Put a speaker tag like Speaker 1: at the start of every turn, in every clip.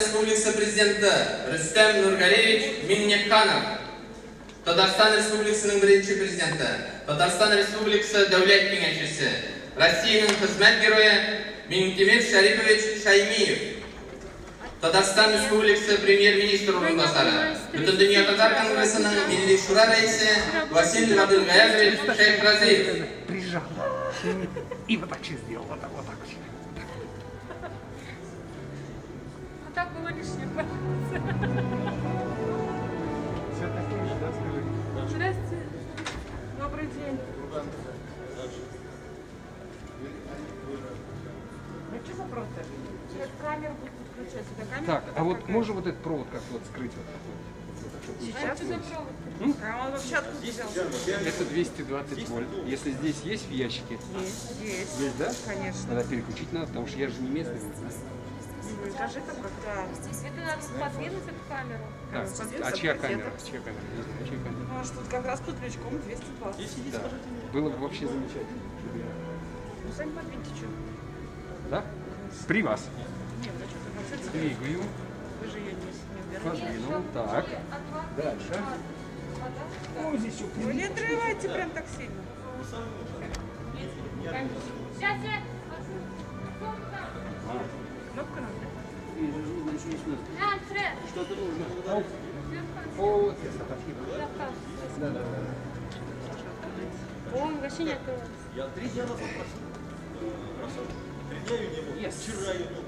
Speaker 1: Республикасы президенті Рүстем Нургалиевич Миннеханов, Татарстан Республикасының бірінші президенті, Татарстан Республикасы Дәулет кеңесшісі, Россияның қызмет геройы Минтимир Шарипович Шаймиев, Татарстан Республикасы премьер-министр орынбасары, Бүтін дүния татар конгрессінің Милли шура рәисе Василий Абдулгаязович Шейх-Разиев.
Speaker 2: Прижал. И вот так сделал, вот так.
Speaker 3: Так было лишнее.
Speaker 2: Все такие же, да, скажи?
Speaker 3: Здравствуйте. Добрый день. Ну что за провод? Камеру будет подключать.
Speaker 2: Так, а вот можно вот этот провод как-то вот скрыть?
Speaker 3: Сейчас что за провод? А он вообще откуда взялся?
Speaker 2: Это 220 вольт. Если здесь есть в ящике?
Speaker 3: Есть.
Speaker 2: Есть, да?
Speaker 3: Конечно.
Speaker 2: Надо переключить надо, потому что я же не местный.
Speaker 3: Скажи там как-то. Это надо подвинуть эту камеру.
Speaker 2: Так, а чья камера? Чья камера?
Speaker 3: Ну а что тут как раз под крючком 220.
Speaker 2: Да. Было бы вообще замечательно.
Speaker 3: Ну сами подвиньте что.
Speaker 2: Да? При вас.
Speaker 3: Нет, ну что ты
Speaker 2: Двигаю.
Speaker 3: Вы же ее не убираете.
Speaker 2: Подвинул. Так. Дальше. О, здесь еще
Speaker 3: Вы не отрывайте прям так сильно.
Speaker 4: Сейчас я...
Speaker 3: Кнопка надо.
Speaker 2: Что-то нужно. О, да.
Speaker 4: Он вообще не открывается.
Speaker 5: Я 3 дня назад просил. 3 дня ее не было. Вчера ее не было.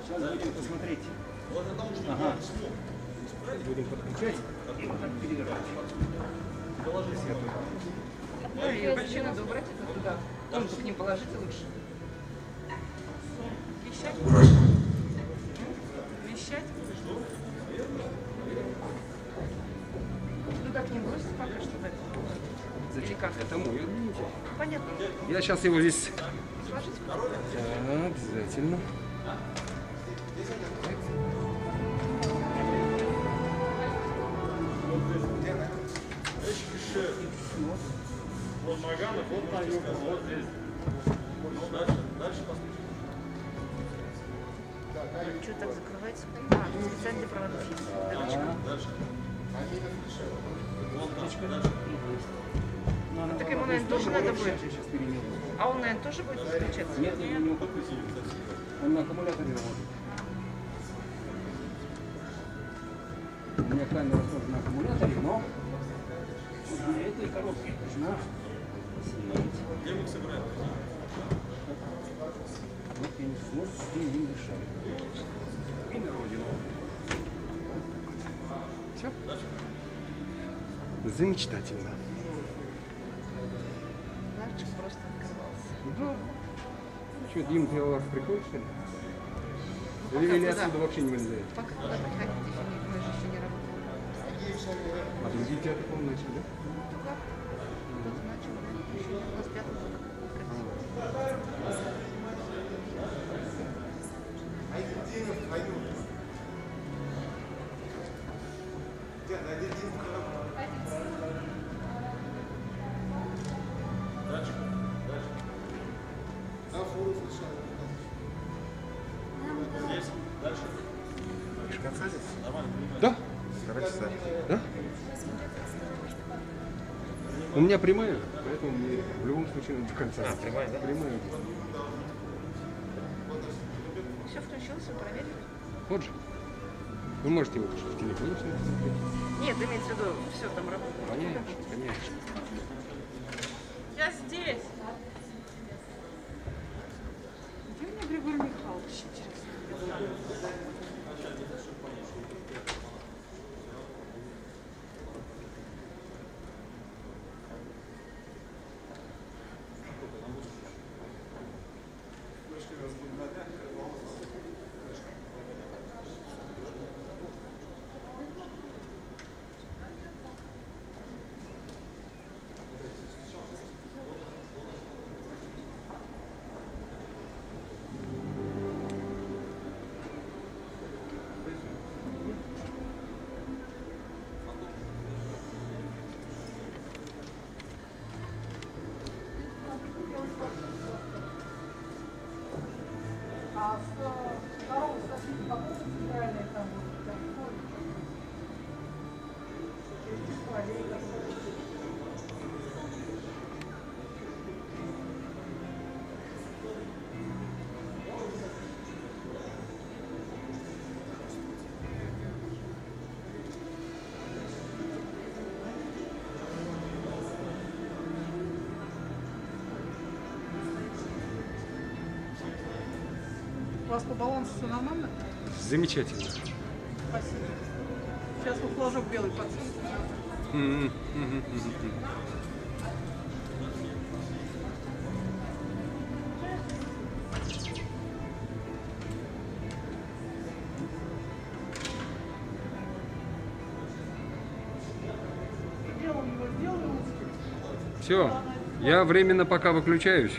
Speaker 2: Сейчас будем посмотреть.
Speaker 5: Вот это уже
Speaker 2: Ага.
Speaker 5: не
Speaker 2: Будем подключать и вот так передавать.
Speaker 5: Положи себе.
Speaker 3: Ну и вообще надо убрать это туда. Он к ним положить лучше. Вещать? Вещать? Ну как не бросить пока что в это?
Speaker 2: Зачем? Это мой, извините.
Speaker 3: Понятно.
Speaker 2: Я сейчас его здесь...
Speaker 3: Сложить?
Speaker 2: Да, обязательно.
Speaker 5: Вот Маганов, вот Марьюка, вот здесь. Дальше посмотрим.
Speaker 3: Что так закрывается? А, специальные провода.
Speaker 5: Дальше. Вот там, дальше.
Speaker 3: Так ему, наверное, тоже надо будет. А он, наверное, тоже будет подключаться?
Speaker 2: Нет, у него он на аккумуляторе работает. У меня камера тоже на аккумуляторе, но вот на этой коробке нужна сидеть.
Speaker 5: Где мы их собираем?
Speaker 2: Вот я не смог, и не мешаю. И на родину. Все? Замечательно.
Speaker 3: Ларчик просто открывался.
Speaker 2: Да. Что, Дим, ты у вас приходишь, что ли? Или отсюда вообще не вылезает?
Speaker 3: Пока туда приходить еще не, мы же еще не работаем.
Speaker 2: А другие театры, по-моему, начали, да?
Speaker 3: Туда. Кто-то начал, еще у нас 5 только.
Speaker 5: Здесь, дальше. Нормально.
Speaker 2: Да. Да? У меня прямая, поэтому мне в любом случае надо до конца. А, прямая, да? Прямая.
Speaker 3: Все включилось, вы проверили?
Speaker 2: Вот же. Вы можете его в телефоне смотреть.
Speaker 3: Нет, имеется в виду, все там работает.
Speaker 2: Конечно, конечно.
Speaker 3: Я здесь. Где у меня Григорий Михайлович, интересно?
Speaker 6: вас по балансу все нормально?
Speaker 7: Замечательно.
Speaker 6: Спасибо. Сейчас вот флажок белый подсунь. Делом его сделаем.
Speaker 7: Все, я временно пока выключаюсь.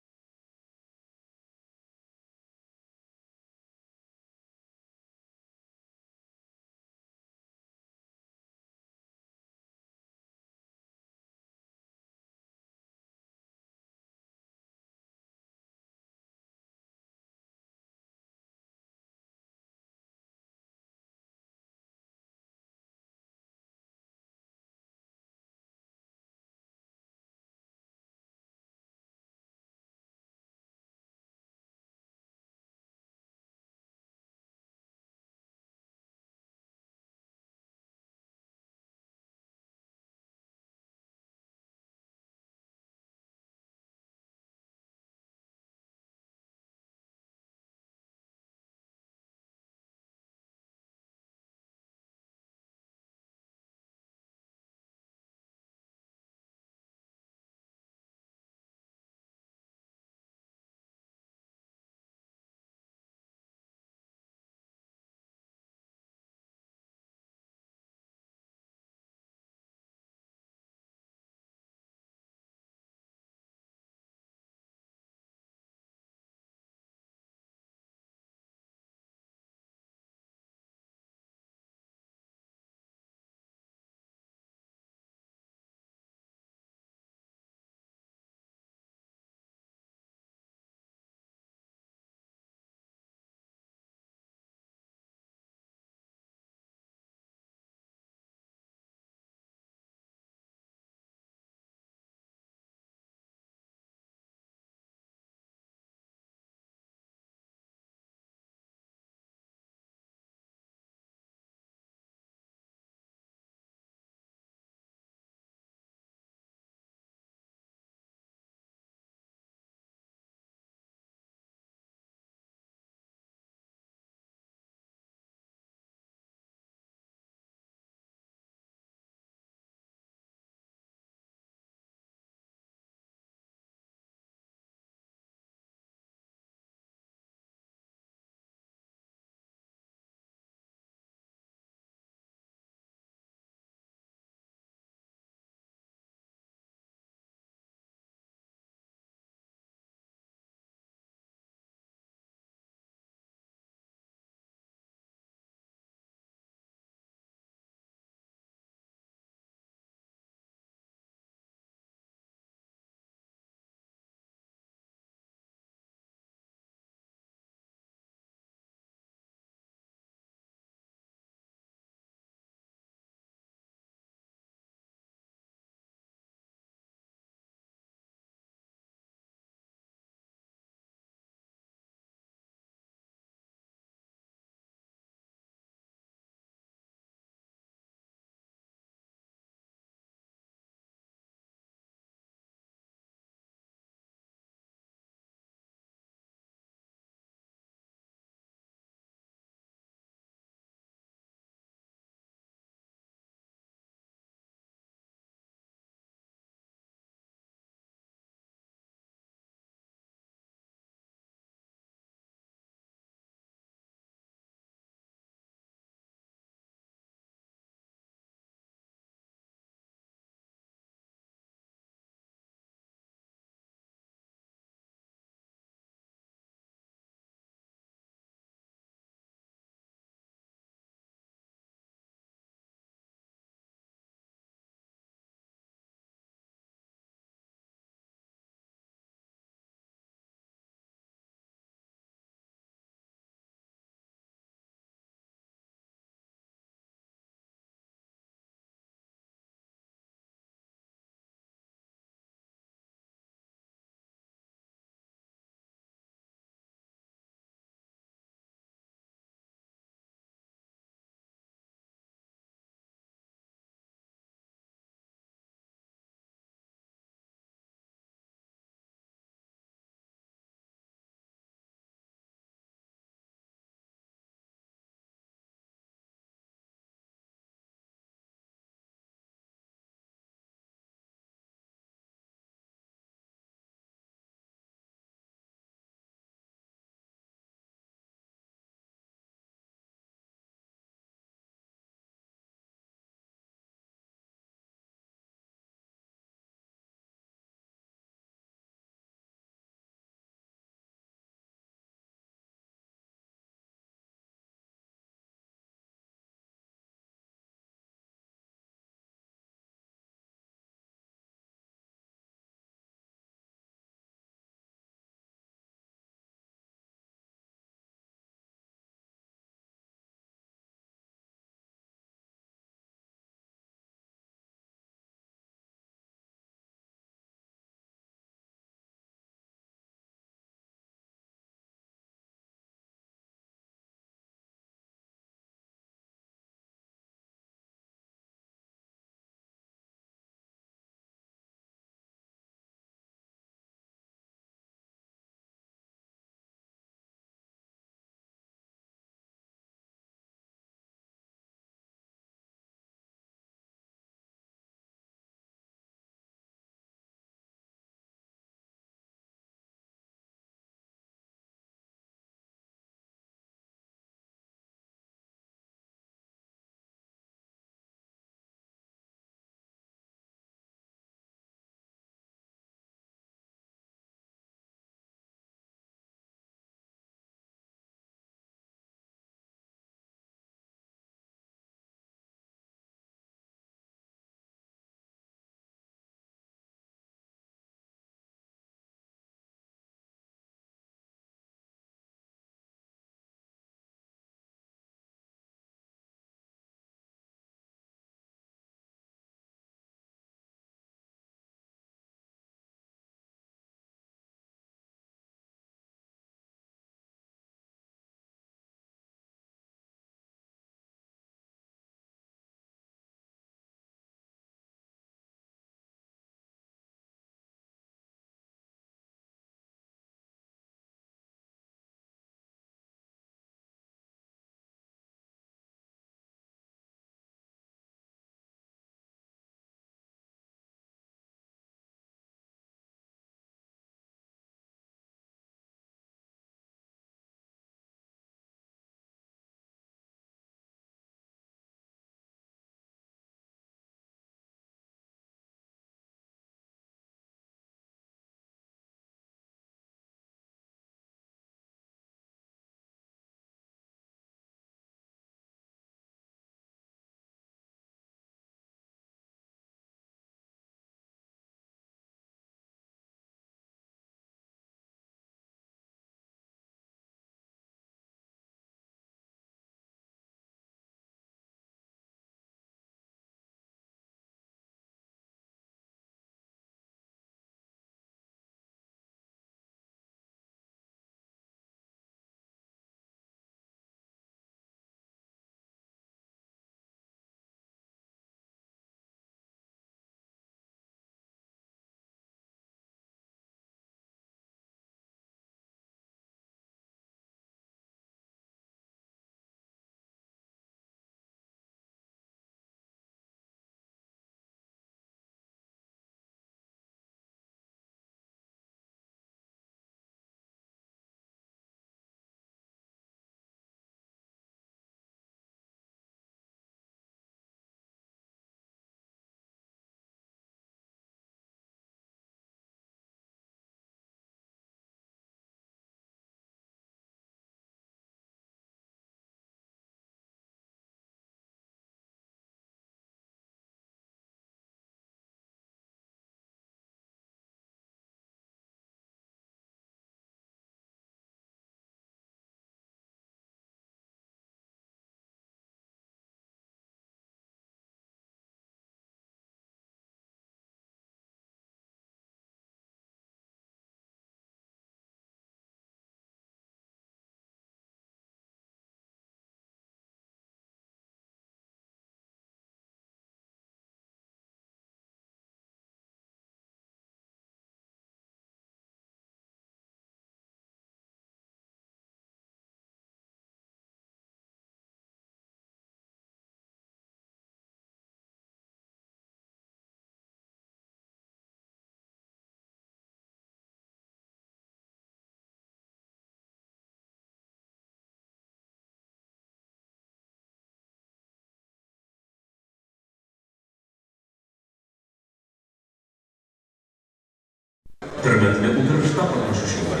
Speaker 8: Hürmetli oturuşda katılışçılar.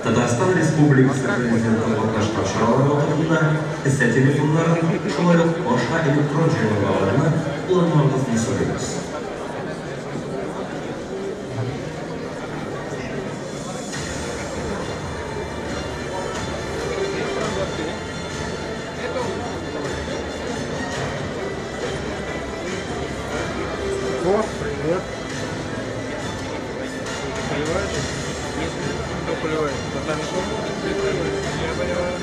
Speaker 8: Tatarstan Respublikası Prezidenti Baklaşma çağrıları altında hisse telefonları, şulayıp başka elektron cevaplarını kullanmanızı soruyoruz.
Speaker 2: Привет. Поливаешь? Нет, кто поливает? Там что? Я поливаю.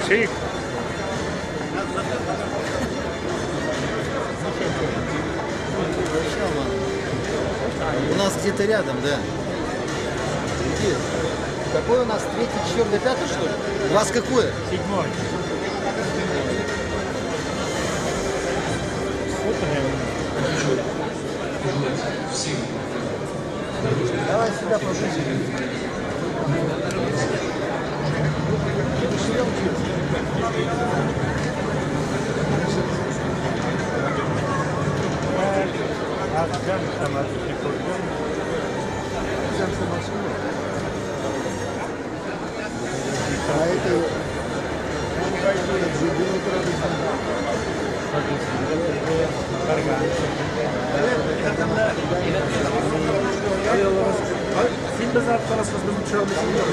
Speaker 9: Шейх.
Speaker 10: У нас где-то рядом, да. Где? Какой у нас? 3-й, 4-й, 5-й, что ли? У вас какое?
Speaker 9: 7-й.
Speaker 10: Давай сюда поближе. А это
Speaker 2: Син без автора создумчал на себя.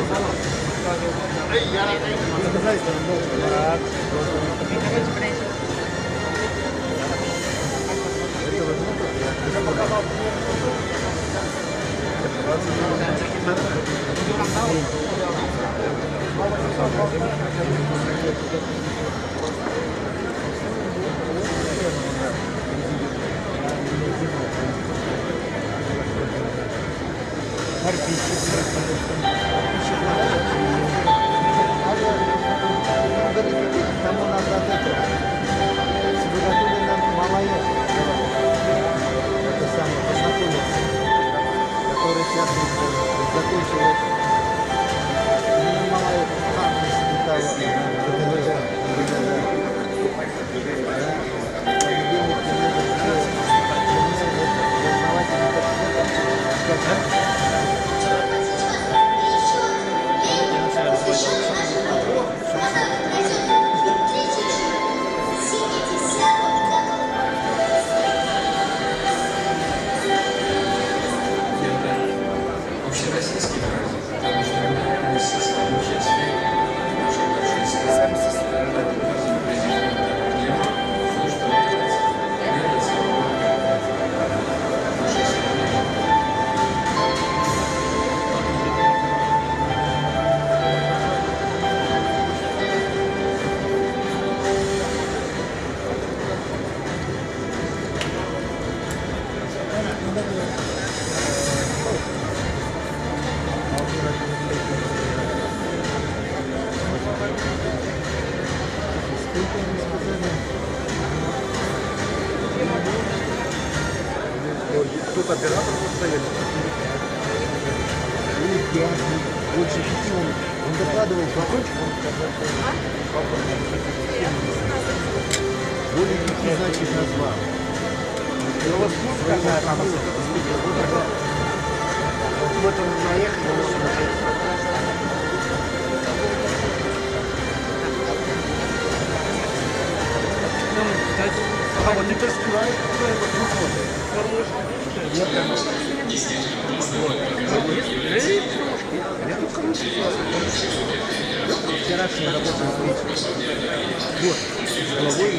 Speaker 10: Там у нас от этого. Сибирятули нам Малаев. Это самое, познакомился. Который сейчас закончил это. Малаев, тут оператор будет стоять. Больше 5 он докладывает вагончик, более 5, значит, на 2.
Speaker 2: Ну вот какая там вот он наехал, а вот это скрывает, я прямо... Вчерашняя работа вот, с головой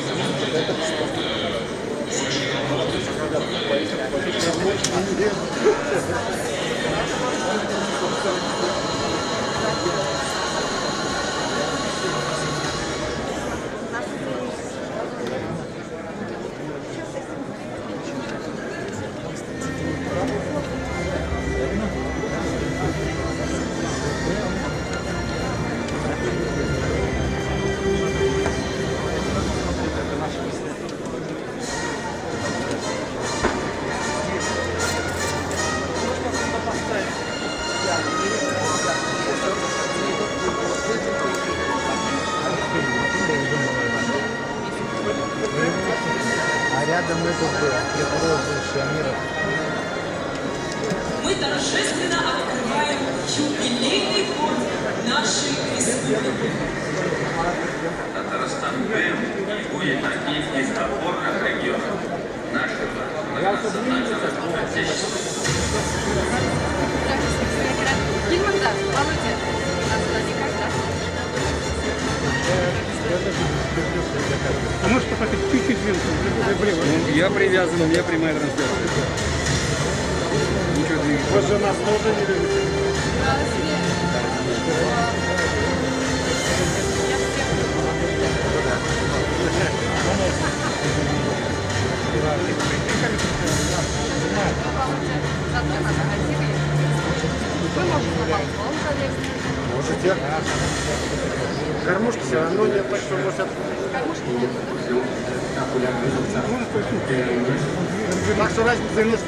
Speaker 2: а рядом этот был, прокурор бывший Амиров.
Speaker 11: Мы торжественно открываем юбилейный год нашей республики.
Speaker 8: Татарстан будет одним из опорных регионов нашего многонационального отечества.
Speaker 2: А может попасть чуть-чуть влево?
Speaker 7: Я привязан, у меня прямая трансляция. Ничего двигаться.
Speaker 2: Вы же нас тоже не любите. Можете. Кормушки все равно нет, так что может... Так что разница нет,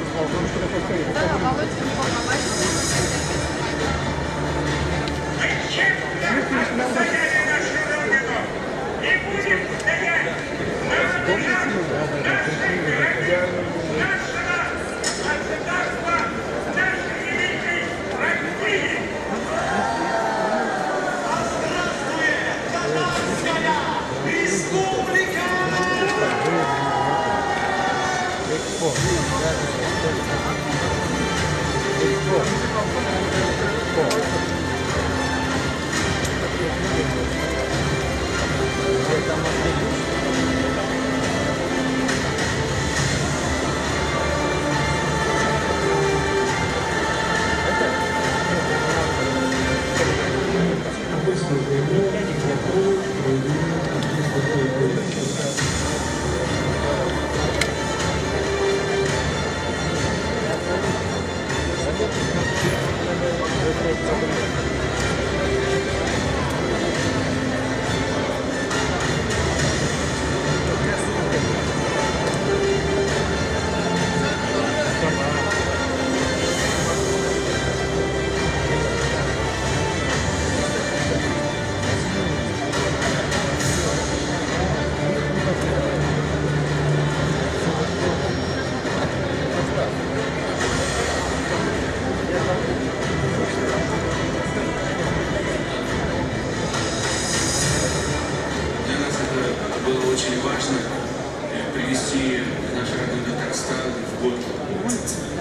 Speaker 12: было очень важно привести наш родной Татарстан в год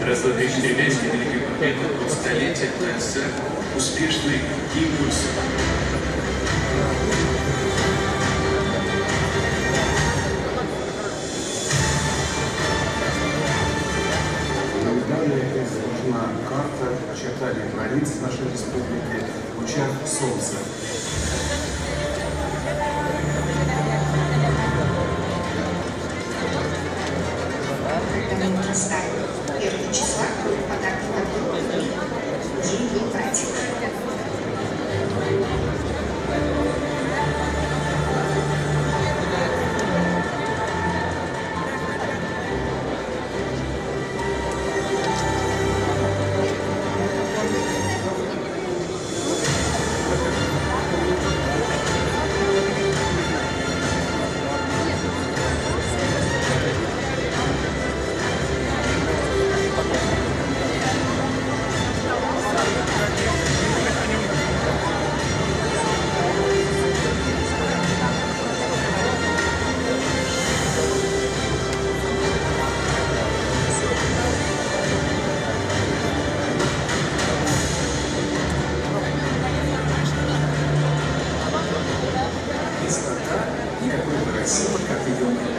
Speaker 12: различных Великой Победы, год столетия ТССР, успешный импульс.
Speaker 13: Далее изображена карта очертания границ нашей республики в лучах солнца.
Speaker 14: Первого числа подарки на День братьев.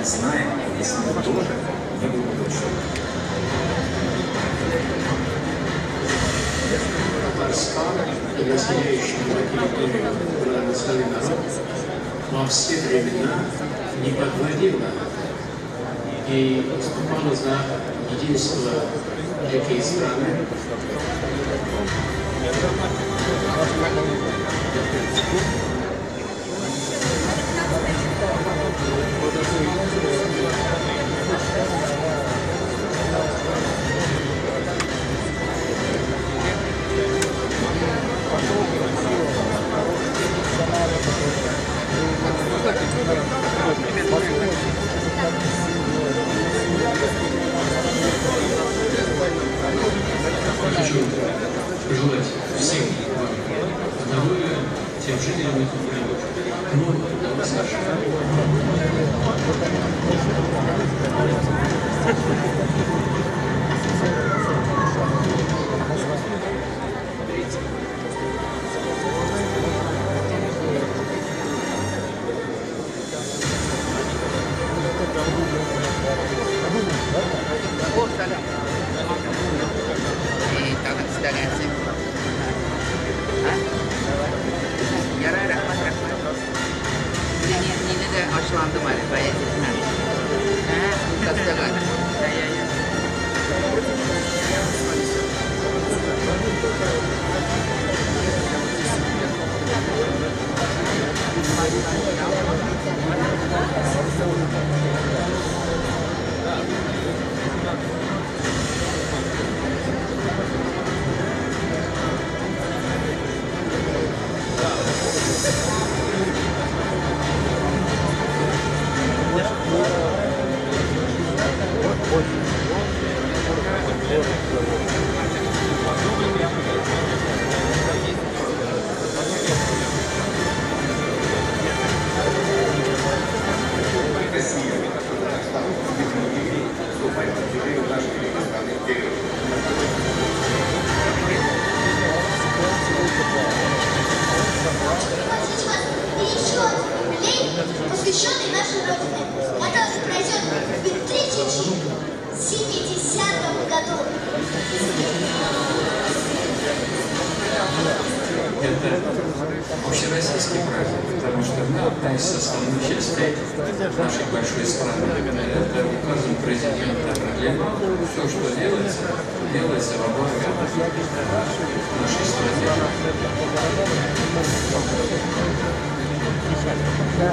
Speaker 12: знаем, если мы тоже неблагополучны.
Speaker 15: Татарстан, населяющий на территорию многонациональный народ, во все времена не подводила и выступала за единство этой страны.
Speaker 12: Хочу пожелать всем вам здоровья, тем жителям этих районов. Ну, Саша.
Speaker 16: Açlandı mı? Gayet etmez. Kastalar.
Speaker 17: Посвященный нашей Родине, который пройдет в 2070 году.
Speaker 12: Это общероссийский праздник, потому что одна из составных частей нашей большой страны. Это указом президента определено. Все, что делается, делается во благо нашей страны.
Speaker 10: Да.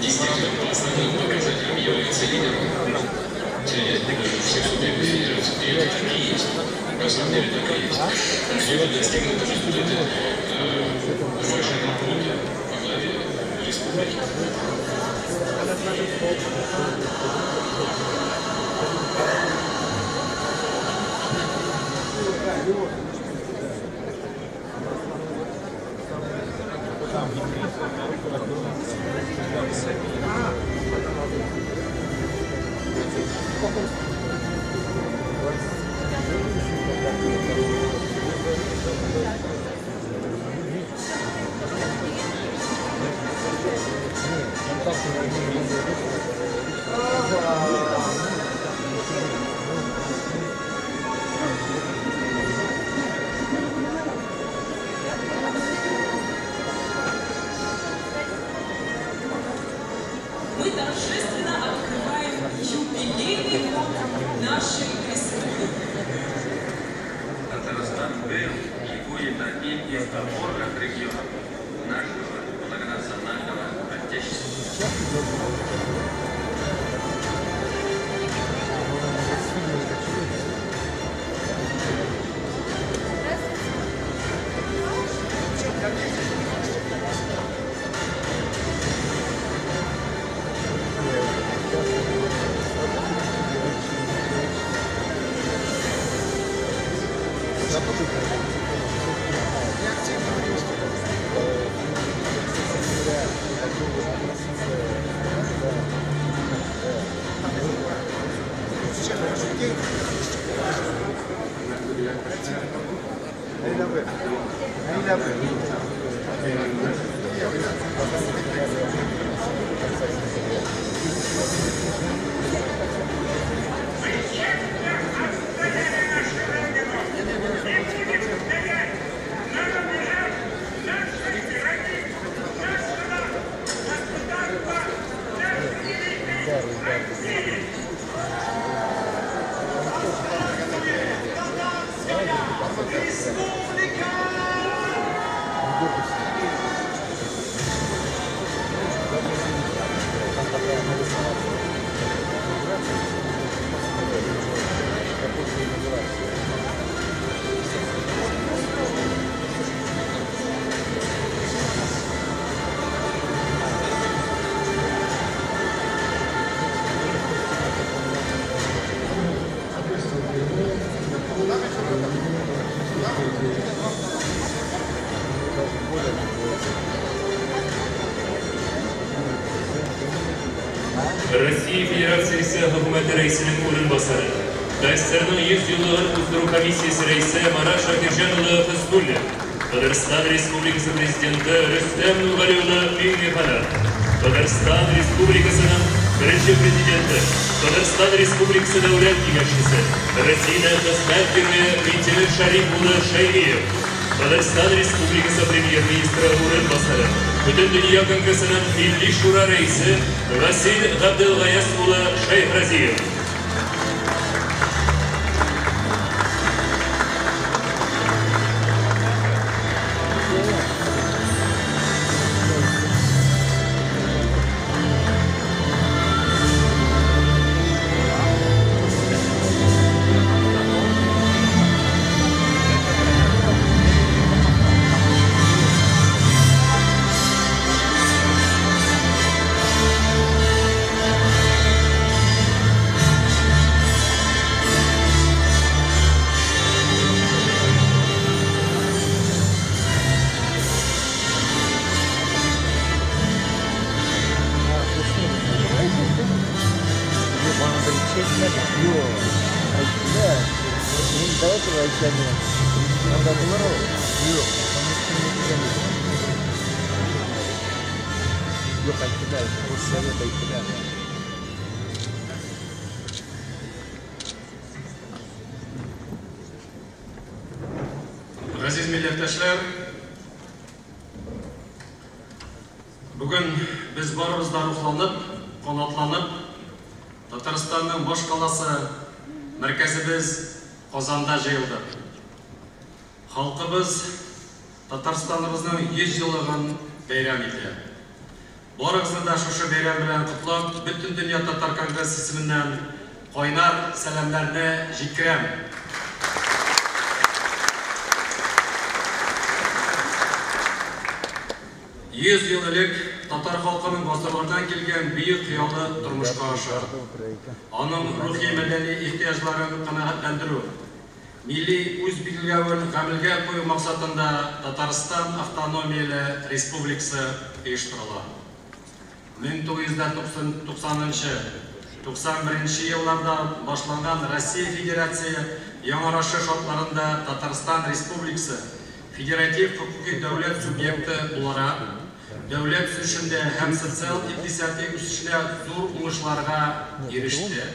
Speaker 12: Действительно, основным показателем является лидер. Все субъекты федерации, и это так и есть. На самом деле так и есть. Лидер достигнут результаты важной работы во главе республики.
Speaker 8: одним из опорных регионов нашего многонационального отечества.
Speaker 18: Россия Федерациясы Хөкүмәте рәисенең урынбасары, Дәстәрнең 100 еллыгын уздыру комиссиясе рәисе Марат Шакирҗан улы Хисбуллин, Татарстан Республикасы Президенты Рөстәм Нургали улы Миңнеханов, Татарстан Республикасының Беренче Президенты, Татарстан Республикасы Дәүләт Киңәшчесе, Россиянең хезмәт герое Минтимер Шариф улы Шәймиев, Татарстан Республикасы Премьер-министры урынбасары, Бүтән дөнья конгрессының Милли шура рәисе Васил Габделгаязов улы Шәйхразиев.
Speaker 19: Газиз милләттәшләр, бүген без барыбыз да рухланып, канатланып, Татарстанның баш каласы, мәркәзебез Казанда җыелдык. Халкыбыз Татарстаныбызның 100 еллыгын бәйрәм итә. Барыгызны да шушы бәйрәм белән котлап, бөтен дөнья татар конгрессы исеменнән кайнар сәламнарны җиткерәм. 100 ел элек татар халкының гасырлардан килгән бөек хыялы тормышка аша. Аның рухи мәдәни ихтияҗларын канәгатьләндерү, милли үз билгеләвен гамәлгә кую максатында Татарстан автономияле республикасы оештырыла. 1990-91 елларда башланган Россия Федерация яңарашы шартларында Татарстан республикасы федератив хукуки дәүләт субъекты буларак, дәүләт үсешендә һәм социаль-икътисади үсешенә зур уңышларга иреште.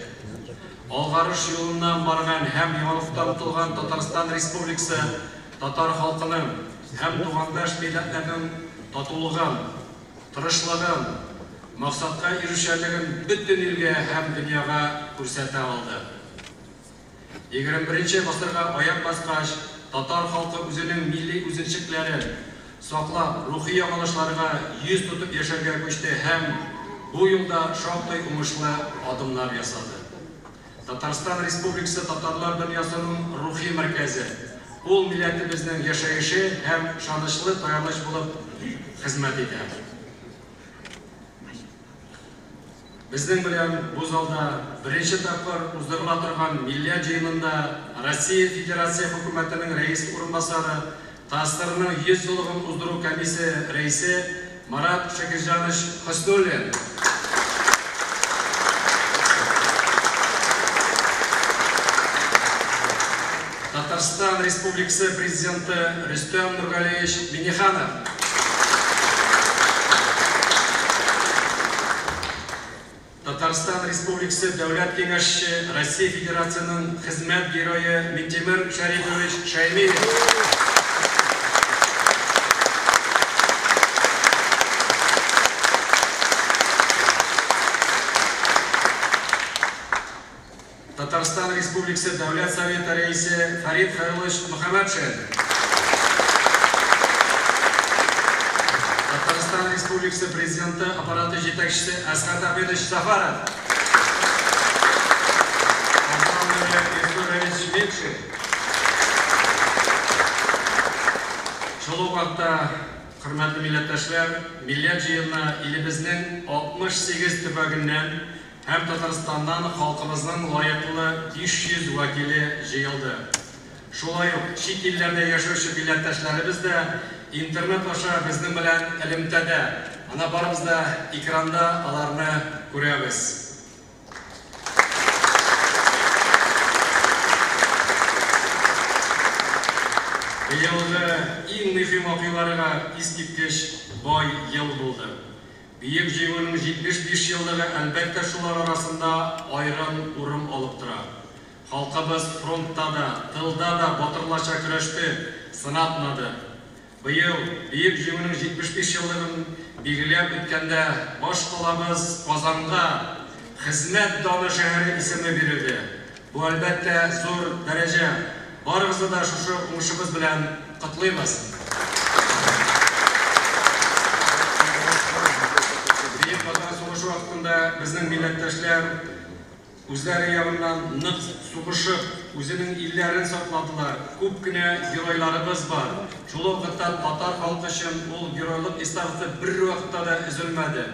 Speaker 19: Алгарыш юлыннан барган һәм яңалыктан тулган Татарстан республикасы татар халкының һәм тугандаш милләтләрнең татулыгын, тырышлыгын, максатка ирешәлеген бөтен илгә һәм дөньяга күрсәтә алды. 21 гасырга аяк баскач, татар халкы үзенең милли үзенчәлекләрен саклап, рухи яңалышларга йөз тутып яшәргә күчте һәм бу юлда шактый уңышлы адымнар ясады. Татарстан Республикасы татарлар дөньясының рухи мәркәзе. Ул милләтебезнең яшәеше һәм шанычлы таяныч булып хезмәт итә. Безнең белән бу залда беренче тапкыр уздырыла торган милләт җыенында Россия Федерация хөкүмәтенең рәис урынбасары, ТАССРның 100 еллыгын уздыру комиссия рәисе Марат Шакирҗанович Хөснуллин, Татарстан Республикасы президенты Рөстәм Нургалиевич Миңнеханов, Татарстан Республикасы Дәүләт киңәшче, Россия Федерацияның хезмәт герое Минтимер Шәрифович Шәймиев, Татарстан Республикасы Дәүләт Советы рәисе Фарид Хәйлович Мөхәммәтшин, Татарстан Республикасы Президенты аппараты җитәкчесе Әсгат Ахмедович Сафаров, шул ук вакытта, хөрмәтле милләттәшләр, милләт җыенына илебезнең 68 төбәгеннән һәм Татарстаннан халкыбызның лаеклы 500 вәкиле җыелды. Шулай ук чит илләрдә яшәүче милләттәшләребез дә интернет аша безнең белән элемтәдә. Ана барыбыз да экранда аларны күрәбез. Елгы иң мөһим вакыйгаларга искиткеч бай ел булды. Бөек җыелуның 75 еллыгы әлбәттә шулар арасында айрым урын алып тора. Халкыбыз фронтта да, тылда да батырларча көрәште, сынатмады. Быел бөек җыелуның 75 еллыгын билгеләп үткәндә баш калабыз Казанга хезмәт даны шәһәре исеме бирелде. Бу әлбәттә зур дәрәҗә. Барыбызны да шушы уңышыбыз белән котлыйбыз. Бөек Ватан сугышы вакытында безнең милләттәшләр үзләре ягыннан нык сугышып, үзенең илләрен сакладылар. Күп кенә геройларыбыз бар. Шул вакытта татар халкы өчен ул геройлык эстафета бер вакытта да өзелмәде.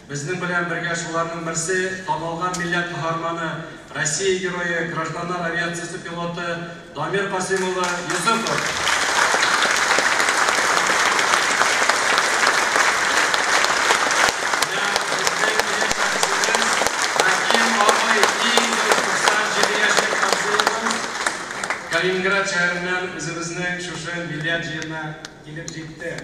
Speaker 19: Безнең белән бергә шуларның берсе танылган милләт каһарманы, Россия герое, гражданнар авиациясе пилоты Дамир Касимова Юсупов. Калининград шәһәреннән үзебезнең шушы милләт җыенына килеп җитте.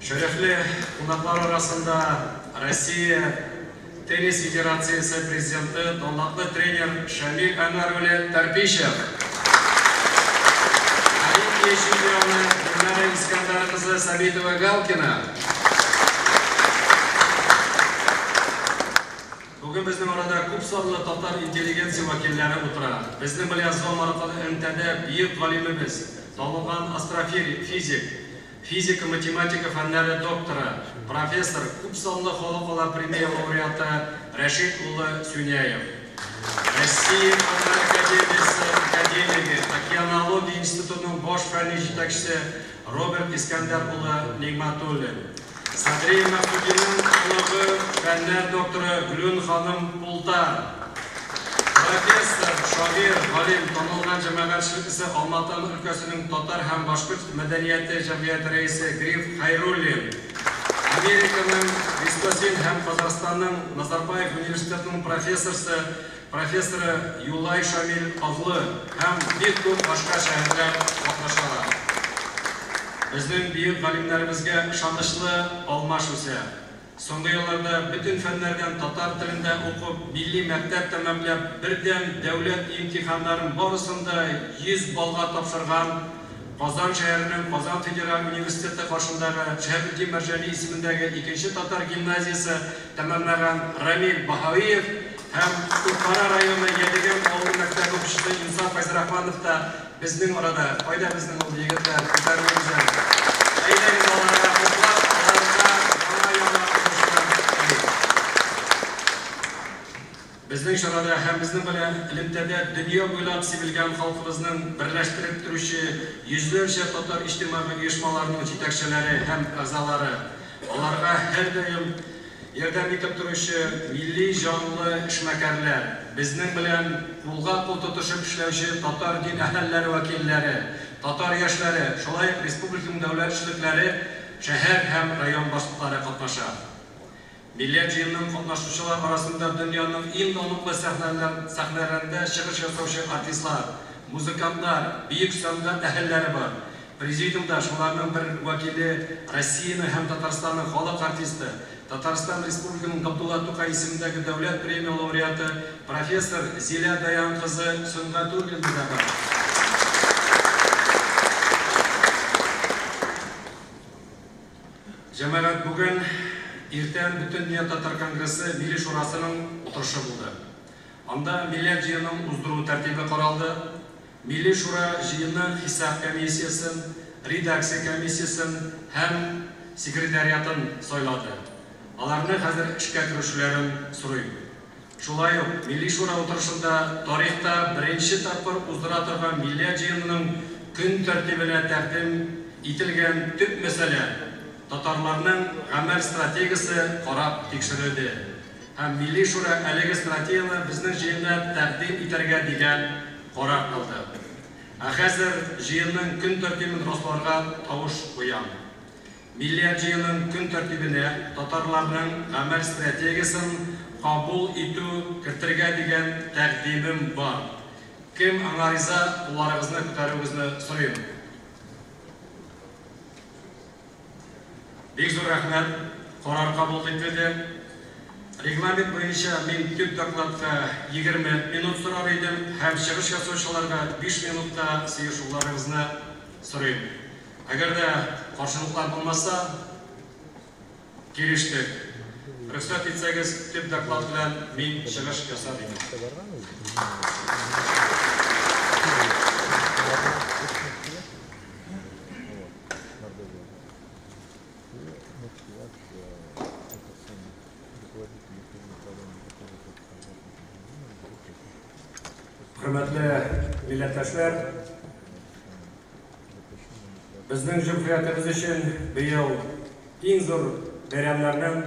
Speaker 19: Шәрәфле кунаклар арасында Россия Теннис Федерациясы президенты, талантлы тренер Шамил Әнвәруллин Тарпишев, Олимпия чемпионы Гүлнара Искәндәр кызы Сабитова Галкина. Бүген безнең арада күп санлы татар интеллигенция вәкилләре утыра. Безнең белән зон аркылы элемтәдә бөек галимебез, танылган астрофизик, физика, математика фәннәре докторы, профессор, күп санлы халыкара премия лауреаты Рәшит улы Сүнәев. Россия фәннәр академиясе академиги, океанология институтының баш фәнни җитәкчесе Роберт Искәндәр улы Нигъмәтуллин. Садри Максудинның қылығы фәннәр докторы Гүлін ханым Пултар. Профессор, шағир, ғалим, танылған жәмәғатшылық ісі Алматы өлкәсінің татар һәм башқұрт мәдәнияты жәмғияты рәйсі Гриф Хайруллин. Американың Висконсин һәм Қазақстанның Назарбаев университетінің профессоры Юлай Шамил Павлы һәм бик күп башка шәһәрләр катнашалар. Безнең бөек галимнәребезгә ышанычлы алмаш үсә. Соңгы елларда бөтен фәннәрдән татар телендә укып, милли мәктәп тәмамлап, бердәм дәүләт имтиханнарын барысында 100 балга тапшырган Казан шәһәренең Казан федераль университеты каршындагы Шәһәрдин Мәрҗани исемендәге 2-нче татар гимназиясе тәмамлаган Рамил Баһавиев һәм Куркара районы Ядегән авыл мәктәбе укучысы Инсаф Файзрахманов та безнең арада. Кайда безнең ул егетләр? Күтәрегез. Әйдәгез аларга хуплап, аларга яңа Безнең шарада һәм безнең белән элемтәдә дөнья буйлап сибелгән халкыбызның берләштереп торучы йөзләрчә татар иҗтимагый оешмаларының җитәкчеләре һәм әгъзалары. Аларга һәр даим ярдәм итеп торучы милли җанлы эшмәкәрләр, безнең белән кулга-кул тотышып эшләүче татар дин әһелләре вәкилләре, татар яшьләре, шулай республиканың дәүләт эшлекләре, шәһәр һәм район башлыклары катнаша. Милләт җыенының катнашучылар арасында дөньяның иң данлыклы сәхнәләрендә чыгыш ясаучы артистлар, музыкантлар, бөек сәнгать әһелләре бар. Президиумда шуларның бер вәкиле Россияның һәм Татарстанның халык артисты, Татарстан Республикасының Габдулла Тукай исемендәге дәүләт премия лауреаты профессор Зилә Даян кызы Сөнгатуллина бар. Җәмәгать бүген Иртән бөтен дөнья татар конгрессы милли шурасының утырышы булды. Анда милләт җыенын уздыру тәртибе каралды. Милли шура җыенның хисап комиссиясын, редакция комиссиясын һәм секретариатын сайлады. Аларны хәзер эшкә керүчеләрен сорыйм. Шулай ук милли шура утырышында тарихта беренче тапкыр уздыра торган милләт җыенының көн тәртибенә тәкъдим ителгән төп мәсьәлә татарларның гамәл стратегиясе карап тикшерелде. Һәм милли шура әлеге стратегияны безнең җыенда тәкъдим итәргә дигән карар кылды. Хәзер җыенның көн тәртибен расларга тавыш куям. Милләт җыенның көн тәртибенә татарларның гамәл стратегиясын кабул итү кертергә дигән тәкъдимем бар. Кем аңа риза, уларыгызны күтәрүегезне сорыйм. Бик зур рәхмәт, карар кабул ителде. Регламент буенча мин төп докладка 20 минут сорар идем һәм чыгыш ясаучыларга 5 минутта сөйләшүләрегезне сорыйм. Әгәр дә каршылыклар булмаса, килештек. Рөхсәт итсәгез, төп доклад белән мин чыгыш ясар идем. Hürmetli milletvekiller, bizning cumhuriyetimiz için bu yıl en zor bayramlarının,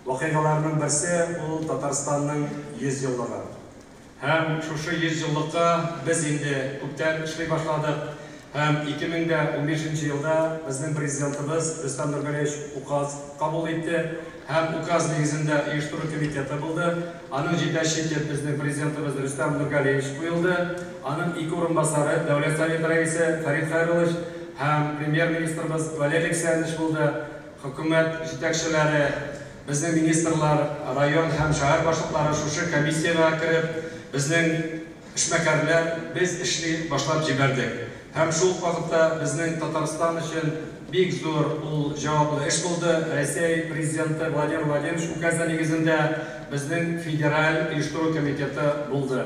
Speaker 19: vakıgalarının birisi bu Tataristan'ın 100 yıllığı. Hem şu 100 yıllıkta biz indi köpten işley başladık. Hem 2015 yılda bizning prezidentimiz Rüstem Nurgalievich ukaz kabul etti. Hem ukaz negizinde uyuşturucu komiteti buldu. Anın җитәкчесе bizning prezidentimiz Rüstem Nurgalievich buyurdu. Anın iki orunbasarı Devlet Sovet Reisi Farid Xayrulovich hem Premier Ministrimiz Valery Aleksandrovich buldu. Hükümet җитәкчеләре, bizning ministrlar, rayon hem şehir başlıkları şu komissiyaga kirib, bizning эшмәкәрләр biz işni başlap җибәрдек. Hem şu vaqtda bizning Tataristan için big zor ул javobli ish bo'ldi. Rossiya prezidenti Vladimir Vladimirovich ukazi negizinde bizning federal uyushtiruv komiteti bo'ldi.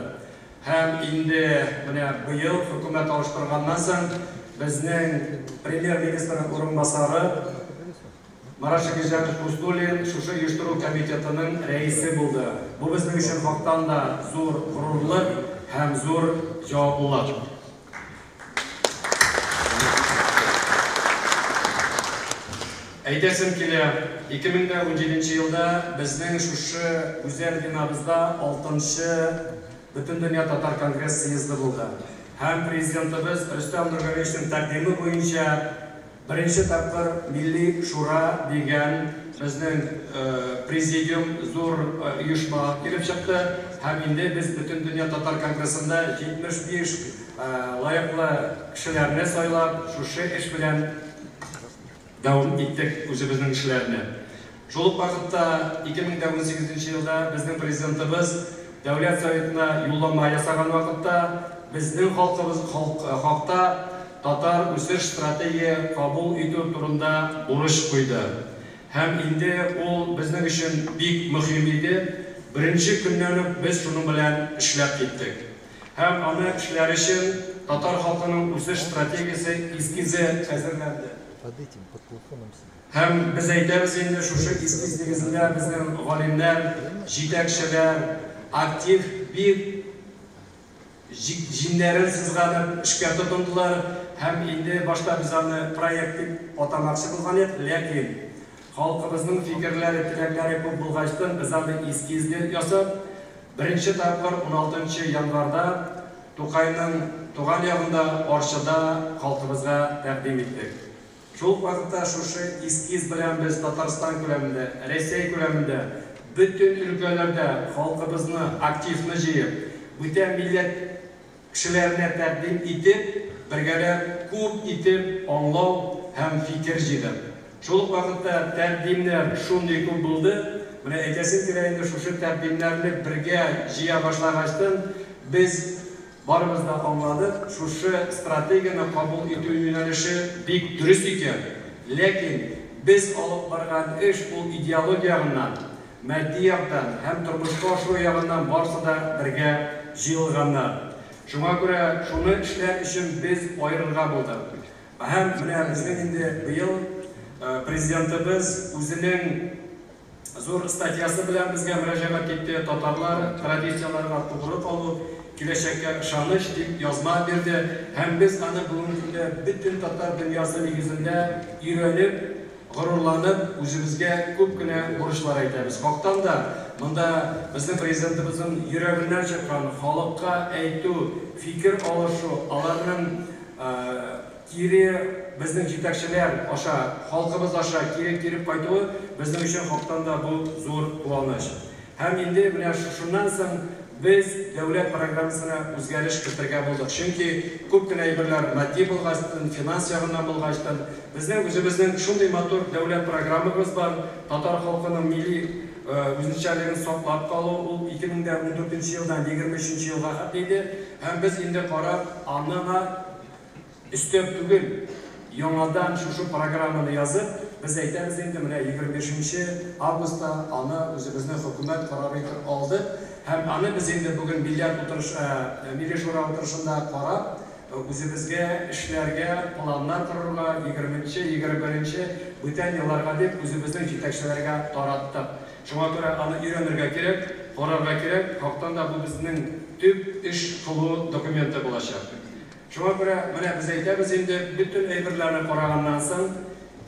Speaker 19: Hem endi mana bu yil hukumat alıştırgandan so'ng bizning Premier Ministrning o'rinbosari Marash Akizjanov Pustulin şu uyushtiruv komitetining raisi bo'ldi. Bu bizning uchun vaqtdan da zo'r g'ururlik hem zo'r javoblik. Әйтәсем килә, 2017 елда безнең шушы үзән бинабызда 6-нчы Бөтендөнья татар конгресс съезды булды. Һәм президентыбыз Рөстәм Нургалиевичнең тәкъдиме буенча беренче тапкыр Милли шура дигән безнең президиум зур оешма килеп чыкты. Һәм инде без Бөтендөнья татар конгрессында 75 лайыклы кешеләрне сайлап, шушы эш белән дәвам иттек үзебезнең эшләрне. Шул ук вакытта 2018 елда безнең президентыбыз Дәүләт Советына юллама ясаган вакытта безнең халыкта татар үсеш стратегия кабул итү турында бурыч куйды. Һәм инде ул безнең өчен бик мөһим иде. Беренче көннән үк без шуның белән эшләп киттек. Һәм аны эшләр өчен татар халкының үсеш стратегиясе эскизе хәзерләнде. Һәм без әйтәбез инде шушы эскиз нигезендә безнең галимнәр, җитәкчеләр актив бик җиңнәрен сызганып эшкә тотындылар. Һәм инде башта biz аны проект дип атамакчы булган идек, ләкин халкыбызның фикерләре, теләкләре күп булгачтан biz аны эскизне ясап, беренче тапкыр 16 январда Тукайның туган ягында Арчада халкыбызга тәкъдим иттек. Шул вакытта шушы эскиз белән без Татарстан күләмендә, Россия күләмендә bütün ülkelerde halkımızı aktifini jiyip, bütün millet kişilerine təqdim itip, birgeler küp itip, anlav hem fikir jiyip. Şol vaqtda təqdimler şunday küp buldu. Mine ekesin kireyinde şuşu təqdimlerini birge jiya başlagaçtan biz barımızda anladık. Şuşu strategiyani kabul etүү yönelişi bik dürüst iken. Lekin biz alıp bargan iş bu ideologiyagından, maddi яктан һәм тормышка ашу ягыннан барсы да бергә җыелганнар. Шуңа күрә шуны эшләр өчен без аерылырга булдык. Һәм менә безнең инде быел президентыбыз үзенең зур статьясы белән безгә мөрәҗәгать итте. Татарлар традицияларга тугры калу, киләчәккә ышаныч дип язма бирде. Һәм без аны бүгенге көндә бөтен татар дөньясы нигезендә өйрәнеп, gururlanıp, üzümüzge küp güne buruşlar aytamiz. Halktan da, bunda bizim prezidentimizin yüreğinden çıkan halkka aytу, fikir alışu, alanın kiri bizning yetakchilar aşağı, halkımız aşağı kiri kirip kaytığı, bizning üçün halktan da bu zor kuvanish. Hem indi şundan so'ng biz devlet programmasına o'zgarish kiritirgan bo'ldik. Chunki ko'pgina aybirlar maddiy bo'lg'achdan, finans yog'idan bo'lg'achdan bizning o'zimizning shunday motor davlat programmamiz bor. Tatar xalqining milliy o'zgarishligini saqlab qolib, u 2014-yildan 25-yilga qadar ham biz endi qarab, anlama üstep tugul yangadan şu programmani yozib, biz aytamiz endi mana 25 avgustda ana o'zimizning hukumat qarori oldi. Hem anı biz endi bugün Milli Şura oturuşunda qarab, o'zimizga ishlarga planlar qururga 20-21 bütün yıllarga deb o'zimizning yetakchilarga taratdik. Shunga ko'ra ani o'rganirga kerak, qarorga kerak, xalqdan da bu bizning tüp ish qiluu dokumenti bo'lacak. Shunga ko'ra mana biz aytamiz endi bütün aybirlarni qaragandan so'ng,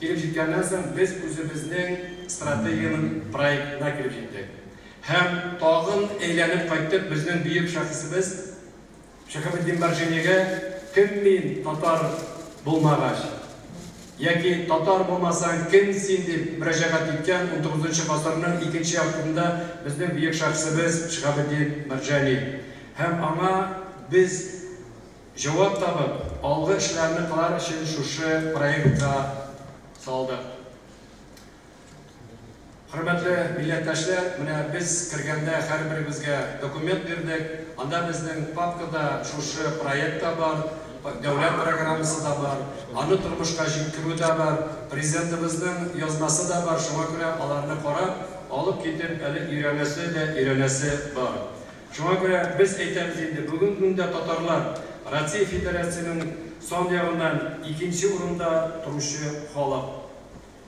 Speaker 19: kelib jetgandan so'ng biz o'zimizning strategiyaning proyektine kirib jetdik. Hem tağın eğlenip qaytib bizning büyük şahsimiz Şakabeddin Barjaniga kim men tatar bo'lmag'ach yoki tatar bo'lmasang kim sen deb murojaat etgan 19-asrning 2-yarmida bizning büyük şahsimiz Şakabeddin Barjani. Hem ama biz javob topib olg'i ishlarni qilar uchun shu proyektga soldik. Hürmetli milletdaşlar, biz kirganda har birimizga dokument berdik. Anda bizning papkada şu proyekt da var, devlet programması da var, anı turmuşqa жеткирүү da var, prezidentimizning yozmasi da var. Şuna göre alarını qarab, alıp ketib, öğrenesi var. Şuna göre biz aytamiz endi bugun kunda Tatarlar Rossiya Federatsiyasining son yag'indan 2-o'rinda turmushi xalq.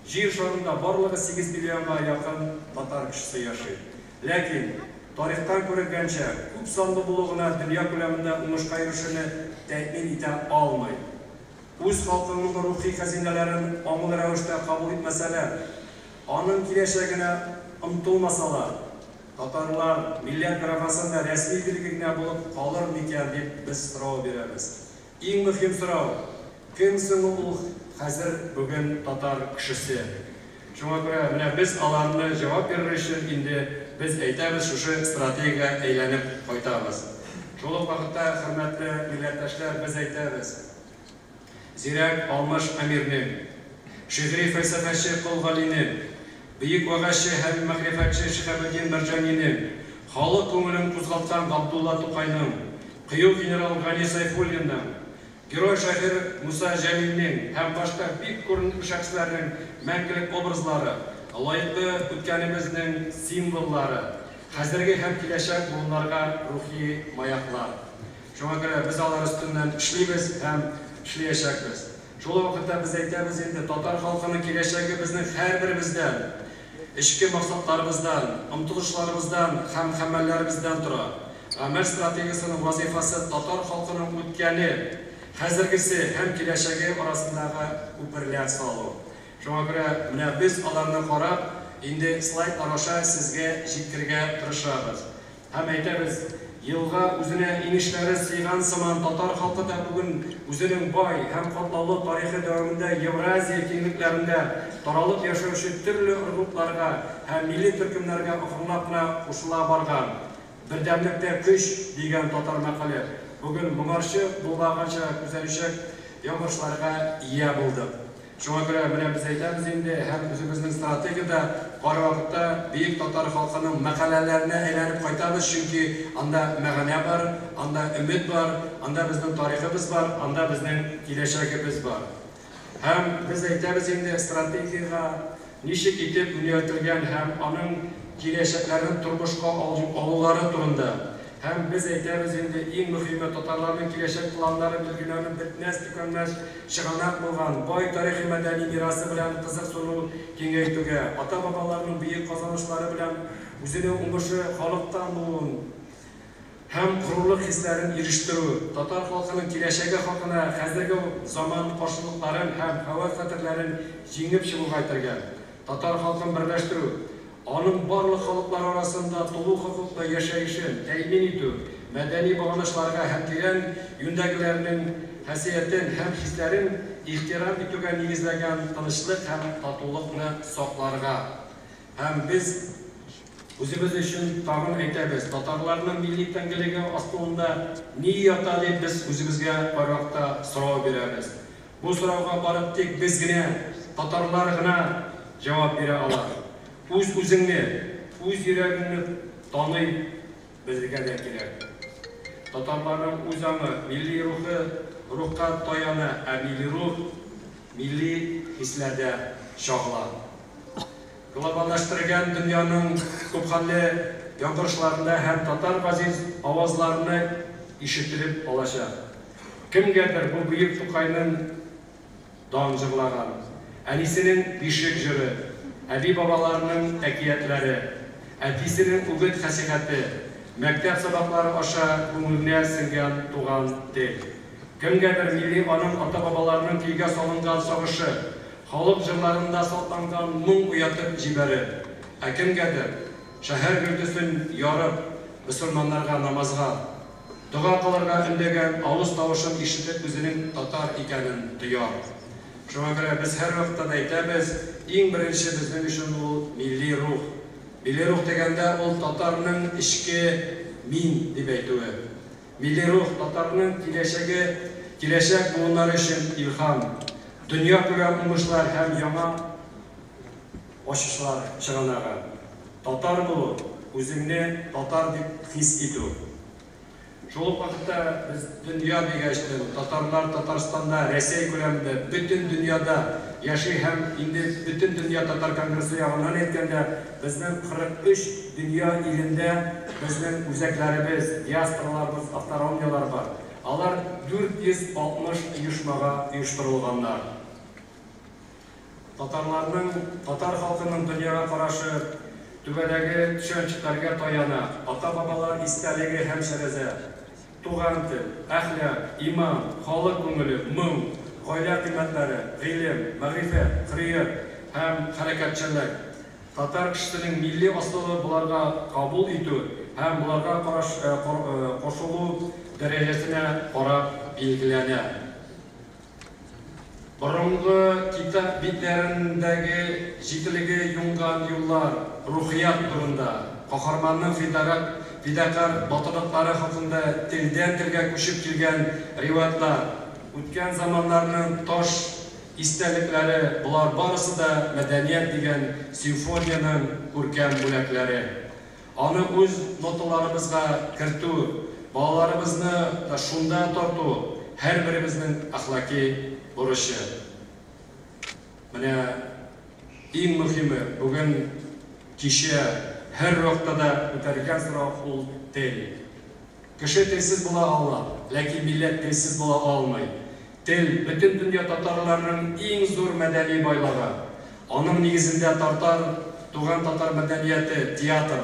Speaker 19: Жер шарында барлығы 8 миллионға yakın татар кішісі yaşaydı. Lakin tarixtan ko'rilgancha ko'p sonli bo'lug'ina dunyo ko'lamida urushqa erishishini ta'min eta olmaydi. үз халкының рухи хәзинәләрен аңгыл рәвештә кабул итмәсәләр, аның киләчәгенә омтылмасалар, татарлар милләт графасында рәсми билгелегенә булып калыр микән дип без сорау бирәбез. Иң мөһим сорау: кем соң ул хәзер бүген татар кешесе? Шуңа күрә менә без аларны җавап бирер өчен инде без әйтәбез, шушы стратегия әйләнеп кайтабыз. Шул ук вакытта, хөрмәтле милләттәшләр, без әйтәбез: Зирәк Алмаш Әмирнең, шигъри фәлсәфәче Кол Галинең, бөек вәгазьче һәм мәгърифәтче Шиһабеддин Мәрҗанинең, халык күңелен кузгаткан Габдулла Тукайның, кыю генерал Гани Сайфуллинның, герой шагыйрь Муса Җәлилнең һәм башка бик күренекле шәхесләрнең мәңгелек образлары, лаеклы үткәнебезнең символлары, хәзерге һәм киләчәк буыннарга рухи маяклар. Шуңа күрә без алар өстеннән эшлибез һәм эшләячәкбез. Шул вакытта без әйтәбез инде, татар халкының киләчәге безнең һәрберебездән, эчке максатларыбыздан, омтылышларыбыздан һәм хәмәлләребездән тора. Гамәл стратегиясының вазифасы татар халкының үткәне, хәзергесе һәм киләчәге арасындагы күперләр салу. Шуңа күрә менә без аларны карап, инде слайд араша сезгә җиткергә тырышабыз. Һәм әйтәбез, елга үзенә инешләре сыйган сыман татар халкы да бүген үзенең бай һәм катлаулы тарихы дәвамында Евразия киңлекләрендә таралып яшәүче төрле урысларга һәм милли төркемнәргә охырлап кына кушыла барган. Бердәмлектә көч дигән татар мәкале бүген моңарчы булмаганча күзәнчәк яңгышларга ия булды. Шуңа күрә менә без әйтәбез инде, һәм үзебезнең стратегиядә бар вакытта бөек татар халкының мәкаләләренә әйләнеп кайтабыз, чөнки анда мәгънә бар, анда өмет бар, анда безнең тарихыбыз бар, анда безнең киләчәгебез бар. Һәм без әйтәбез инде, стратегиягә ничек итеп юнәлтелгән һәм аның киләчәкләрен тормышка алулары турында. Һәм без әйтәбез инде, иң мөһиме татарларның киләчәк планнары билгеләнеп бетмәс-төкәнмәс чыганак булган бай тарихи мәдәни мирасы белән кызыксыну киңәйтүгә, ата-бабаларның бөек казанышлары белән үзенең уңышы халыктан булуын һәм горурлык хисләрен ирештерү, татар халкының киләчәге хакына хәзерге заман каршылыкларын һәм хәвеф-хәтерләрен җиңеп чыгуга итәргә, татар халкын берләштерү, аның барлык халыклар арасында тулы хокуклы яшәешен тәэмин итү, мәдәни багынышларга һәм тирән юнәгеләрнең хәсиятен һәм хисләрен ихтирам итүгә нигезләгән тынычлык һәм татулыкны сакларга. Һәм без үзебез өчен тагын әйтәбез, татарларның милли тәңгелеге астында ни ята дип без үзебезгә баракта сорау бирәбез. Бу сорауга барып тик без генә, татарлар гына җавап бирә алар. Үз-үзеңне, үз йөрәгеңне таный безгә дә кирәк. Татарларның үз аңы, милли рухы рухка таяна, ә милли рух милли хисләрдә шагыла. Глобаллаштырган дөньяның күпхәлле яңгырашларында һәм татар газиз авазларны ишетелеп алачак. Кемгәдер бу бөек Тукайның дан җырлаган, әнисенең бишек җыры, әби-бабаларның әкиятләре, әтисенең үгет хәсихәте, мәктәп сабаклары аша күңеленә сеңгән туган тел. Кемгәдер милли аның ата-бабаларның көйгә салынган сагышы, халык җырларында сакланган моң уятып җибәрер. Ә кемгәдер шәһәр гөлдесен ярып, мөселманнарга намазга, дуга кылырга өндәгән авыз тавышын ишетеп үзенең татар икәнен тояр. Шуңа күрә без һәр вакытта әйтәбез, иң беренче безнең өчен ул милли рух. Милли рух дигәндә ул татарның эчке мин дип әйтүе. Милли рух татарның киләчәк буыннары өчен илһам, дөнья күргән уңышлар һәм яңа ачышлар чыганага. Татар булу, үзеңне татар дип хис итү. Шул вакытта без дөнья дигәч, татарлар Татарстанда, Россия күләмендә, бөтен дөньяда яши һәм инде бөтен дөнья татар конгрессы ягыннан әйткәндә, безнең 43 дөнья илендә безнең үзәкләребез, диаспораларыбыз, автономиялар бар. Алар 460 оешмага оештырылганнар. Татар халкының дөньяга карашы түбәдәге төшенчәләргә таяна, ата-бабалар истәлеге һәм шәрәзә, туган тел, әхлак, иман, халык күңеле, моң, гаилә кыйммәтләре, гыйлем, мәгърифәт, хөррият һәм хәрәкәтчәнлек. Татар кешесенең милли асылы буларга кабул итү һәм буларга кушылу дәрәҗәсенә карап билгеләнә. Борынгы китап битләрендәге җителеге юнган юллар, рухият турында, каһарманның фидакар батырлыклары хакында телдән телгә күчеп килгән риваятлар, үткән заманнарның таш истәлекләре, булар барысы да мәдәният дигән симфонияның күркәм бүләкләре. Аны үз ноталарыбызга кертү, балаларыбызны да шунда тарту һәрберебезнең әхлаки бурычы. Менә иң мөһиме бүген кичә һәр вакытта үтәргән сорау ул тел. Кеше телсез була ала, ләкин милләт телсез була алмый. Тел бөтен дөнья татарларының иң зур мәдәни байлыгы. Аның нигезендә туган татар мәдәнияте, театр,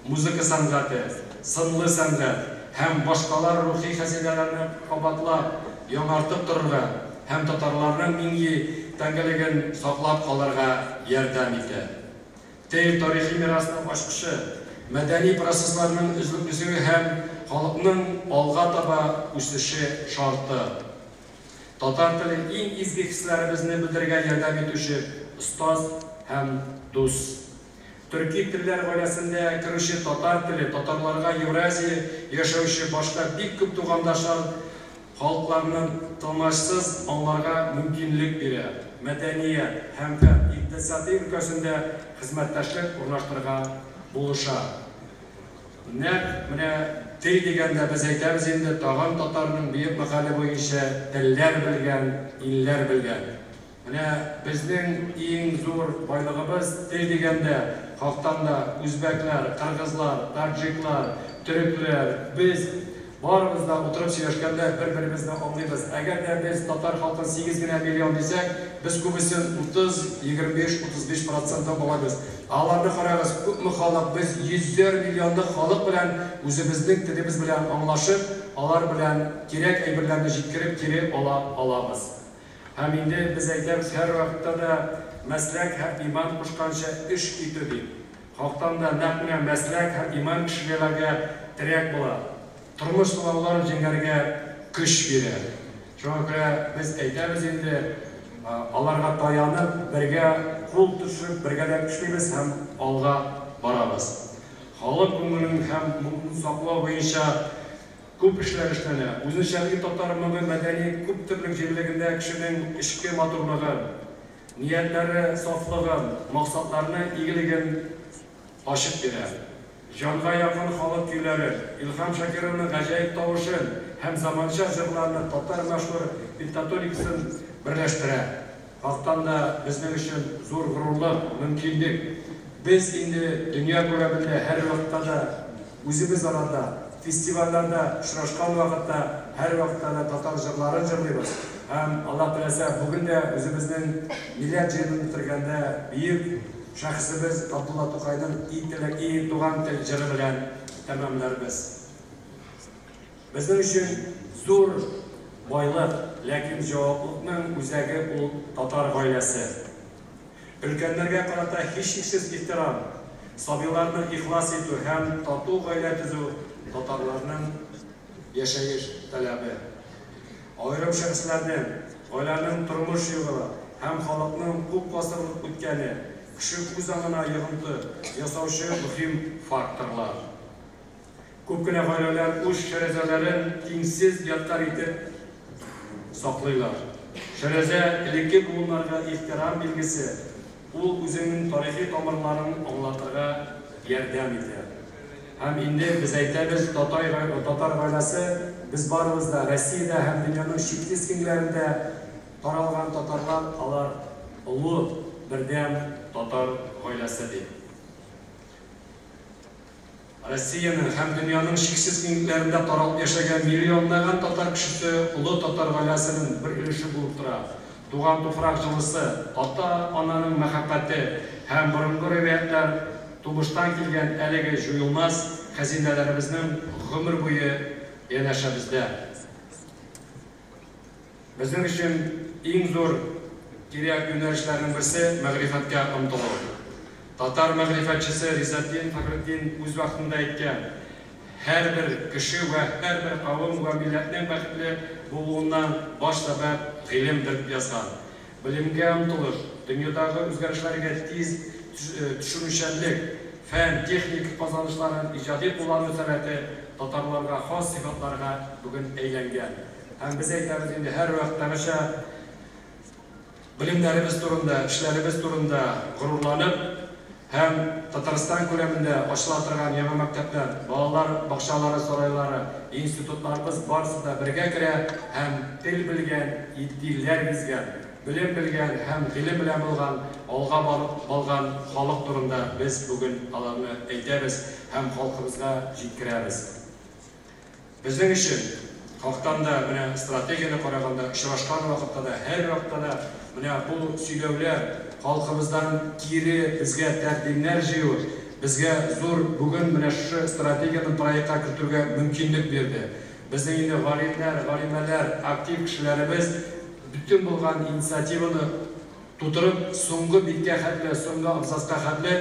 Speaker 19: музыка сәнгате, сынлы сәнгать һәм башкалар рухи хәзинәләрне кабатлап, яңартып торырга һәм татарларның милли тәңгәлеген саклап калырга ярдәм итә. Тел тарихи мирасның ачкычы, мәдәни процессларның үзлектәге һәм халыкның алга таба үсеше шарты. Татар теле иң изге хисләребезне белдерергә ярдәм итүче остаз һәм дус. Төрки телләр гаиләсендә керүче татар теле татарларга Евразия яшәүче башка бик күп тугандашар халыкларның томашсыз аңларга мөмкинлек бирә. Мәдәният һәм икътисади өлкәсендә хезмәттәшлек урнаштырырга булыша. Нәкъ менә тел дигәндә без әйтәбез инде тагын татарның бөек мәкале буенча телләр белгән, илләр белгән. Менә безнең иң зур байлыгыбыз тел дигәндә хактан да үзбәкләр, кыргызлар, таҗиклар, төрекләр, без барыбыз да утырып сөйләшкәндә бер-беребезне аңлыйбыз. Әгәр дә без татар халкын 8 генә миллион дисәк, без күбесен 30, 25, 35% булабыз. Аларны карагыз, күпме халык без 100 миллионлык халык белән үзебезнең телебез белән аңлашып, алар белән кирәк әйберләрне җиткереп кире алабыз. Һәм инде без әйтәбез һәр вакытта да мәсләк һәм иман кушканча эш итү дип. Хактан да нәкъ мәсләк һәм иман кешеләргә терәк була. Тормыш сынауларын җиңәргә көч бирә. Шуңа күрә без әйтәбез инде аларга таянып, бергә кул төшеп, бергә эшлибез һәм алга барабыз. Халык күңелен һәм мутлык саклау буенча күп эшләр эшләнә. Үзенчәлеге татар мәдәни күп төрле җирлегендә кешенең эчке матурлыгын, ниятләре сафлыгын, максатларны игелеген ачып бирә. Жанга якын халык көйләре, Илһам Шакировның гаҗәеп тавышын һәм заманча җырларны татар мәшһүр пентатоникасын берләштерә. Хактан да безнең өчен зур горурлык, мөмкинлек. Без инде дөнья күләмендә һәр вакытта да үзебез арада, фестивальләрдә очрашкан вакытта һәр вакытта да татар җырларын җырлыйбыз. Һәм Аллаһ теләсә бүген дә үзебезнең милләт җыелып үтергәндә бөек шәхсебез Абдулла Тукайның иң туган тел җыры белән тәмамларбыз. Безнең өчен зур байлык, ләкин җаваплыкның үзәге ул татар гаиләсе. Өлкәннәргә карата һичшиксез ихтирам, сабыйларны ихлас итү һәм тату гаилә төзү татарларның яшәеш таләбе. Аерым шәхесләрнең, гаиләнең тормыш юлы һәм халыкның күп гасырлык үткәне кеше күз аңына йогынты ясаучы мөһим факторлар. Күп кенә гаиләләр үз шәрәзәләрен тиңсез яткар итеп саклыйлар. Шәрәзә элекке буыннарга ихтирам билгесе, ул үзенең тарихи тамырларын аңлатырга ярдәм итә. Һәм инде без әйтәбез татар гаиләсе, без барыбыз да Россиядә һәм дөньяның чиклес киңләрендә таралган татарлар, алар улы бердәм татар гаиләсе дип. Россиянең һәм дөньяның чиксез киңләрендә таралып яшәгән миллионлаган татар кешесе улы татар гаиләсенең бер өлеше булып тора. Туган туфрак җылысы, ата-ананың мәхәббәте һәм борынгы риваятлар тумыштан килгән әлеге җуелмас хәзинәләребезнең гомер буе янәшә бездә. Безнең өчен иң зур кирәк юнәлешләрнең берсе мәгърифәткә омтылу. Татар мәгърифәтчесе Ризатдин Фәхретдин үз вакытында әйткән, һәрбер кеше вә һәрбер кавым вә милләтнең бәхетле булуыннан баш сәбәп гыйлемдер язган. Белемгә омтылыш, дөньядагы үзгәрешләргә тиз төшенүчәнлек, фән, техник казанышларын иҗади куллану сәләте татарларга хас сыйфатларга бүген әйләнгән. Һәм без әйтәбез инде һәр вакыттагыча белемнәребез турында, эшләребез турында горурланып, һәм Татарстан күләмендә ачыла торган яңа мәктәпләр, балалар бакчалары, сарайлары, институтларыбыз барысы да бергә керә һәм тел белгән, дилләр бизгән, белем белгән һәм гыйлем белән булган, алга барган халык турында без бүген аларны әйтәбез һәм халкыбызга җиткерәбез. Безнең өчен халыктан да менә стратегияне караганда, очрашкан вакытта да, һәр вакытта да менә бу сөйләүләр халкыбыздан кире безгә тәкъдимнәр җыю, безгә зур бүген менә шу стратегияны проектка кертүгә мөмкинлек бирде. Безнең инде галимнәр, актив кешеләребез бүтән булган инициативаны тутырып, соңгы биткә хәтле, соңгы абзацка хәтле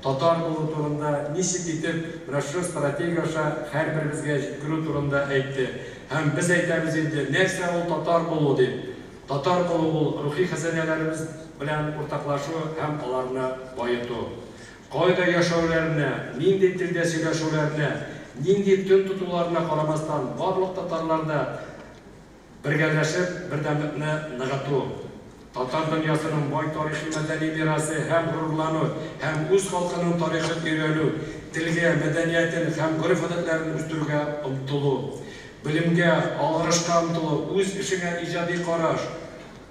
Speaker 19: татар булу турында ничек итеп менә шу стратегияша һәрберебезгә җиткерү турында әйтте. Һәм без әйтәбез инде, нәрсә ул татар булу дип. Татар булу ул рухи хәзинәләребез белән уртаклашу һәм аларны байыту. Кайда яшәүләренә, нинди телдә сөйләшүләренә, нинди төн тутуларына карамастан, барлык татарларда бергәләшеп бердәмлекне ныгыту. Татар дөньясының бай тарихи мәдәни мирасы һәм горурлану, һәм үз халкының тарихын өйрәнү, телгә, мәдәниятен һәм гореф-гадәтләрен үстерүгә омтылу. Белемгә, алгырышка омтылу, үз эшеңә иҗади караш.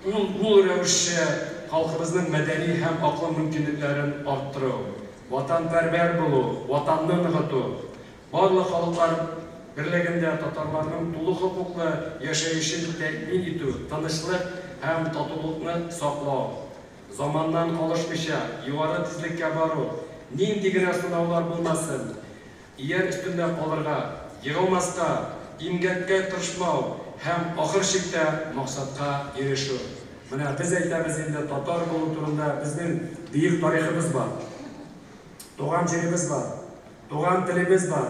Speaker 19: Ул рәвешчә халкыбызның мәдәни һәм аклы мөмкинлекләрен арттыру. Ватанпәрвәр булу, ватанны ныгыту. Барлык халыклар берлегендә татарларның тулы хокуклы яшәешен тәэмин итү, тынычлык һәм татулыкны саклау. Заманнан калышмыйча, югары тизлеккә бару, нинди генә сынаулар булмасын, ияр өстендә калырга, егылмаска, имгәткә тырышмау һәм ахыр чиктә максатка ирешү. Менә без әйтәбез инде татар булу турында безнең бөек тарихыбыз бар. Туган җиребез бар, туган телебез бар,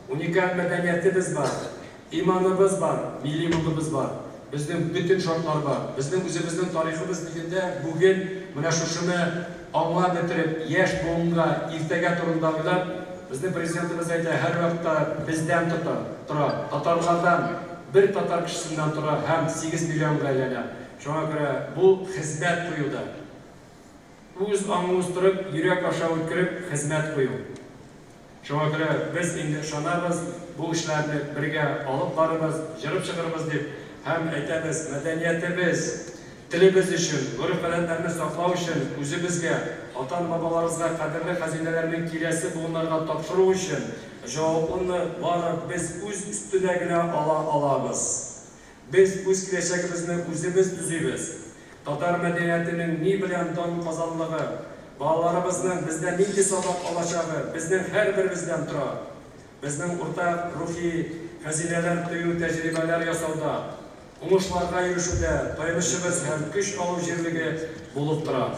Speaker 19: уникаль мәдәниятебез бар, иманыбыз бар, милли мулыбыз бар. Безнең бүтән шартлар бар. Безнең үзебезнең тарихыбыз дигәндә бүген менә шушыны аңлап бетереп, яшь буынга, иртәгә турында уйлап, безнең президентыбыз әйтә, һәр вакытта бездән тора. Татарлардан бер татар кешесеннән тора һәм 8 миллионга әйләнә. Шуңа күрә бу хезмәт куюда. Үз аңыбыз турып, йөрәк аша үткәреп хезмәт кую. Шуңа күрә без инде ышанабыз, бу эшләрне бергә алып барабыз, җырып чыгарбыз дип һәм әйтәбез, мәдәниятебез, телебез өчен, гореф-гадәтләрне саклау өчен, үзебезгә, ата-бабаларыбызга кадерле хәзинәләрнең киләсе буыннарга тапшыру өчен җаваплыны бары без үз өстенә генә алабыз. Без үз киләчәгебезне үзебез төзибез. Татар мәдәниятенең ни белән дан казанлыгы, балаларыбызның бездән нинди сабак алачагы безнең һәрберебездән тора. Безнең уртак рухи хәзинәләр тыю тәҗрибәләр ясауда, уңышларга ирешүдә таянычыбыз һәм көч алу җирлеге булып тора.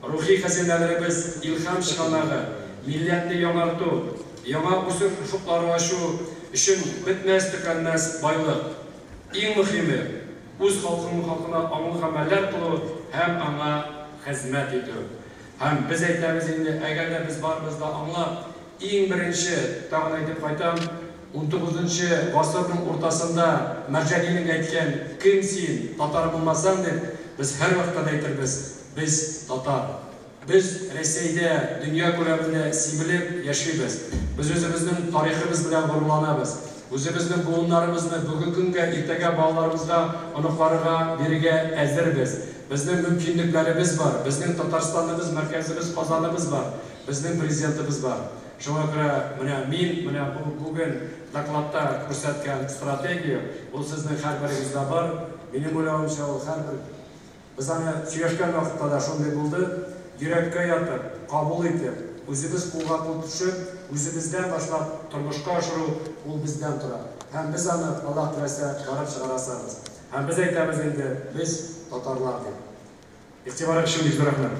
Speaker 19: Рухи хәзинәләребез илһам чыганагы, милләтне яңарту, яңа үсеш ufуклары ачу өчен бетмәс-төкәнмәс байлык. Иң мөһиме үз халкына аңлы гамәлләр кылу һәм аңа хезмәт итү. Һәм без әйтәбез инде, әгәр без барыбыз да аңлап, иң беренче тагын әйтеп кайтам, 19-нчы гасырның уртасында Мәрҗәнинең әйткән, кем син, татар булмасаң дип, без һәр вакытта әйтербез, без татар. Без Рәсәйдә, дөнья күләмендә сибелеп яшибез. Без үзебезнең тарихыбыз белән горурланабыз. Үзебезнең буыннарыбызны бүгенге көнгә, иртәгә балаларыбызга, оныкларга бирергә әзербез. Безнең мөмкинлекләребез бар, безнең Татарстаныбыз, мәркәзебез, Казаныбыз бар, безнең президентыбыз бар. Шуңа күрә менә бүген докладта күрсәткән стратегия, ул сезнең һәрберегездә бар. Минем уйлавымча, ул һәрбер без аны сөйләшкән вакытта да шундый булды. Йөрәккә ятып, кабул итеп, үзебез кулга кул төшеп, үзебездән башлап тормышка ашыру ул бездән тора. Һәм без аны Аллаһ теләсә барып чыгарасабыз. Һәм без әйтәбез инде, без
Speaker 13: татарлардың. İhtibara için biz bıraklar.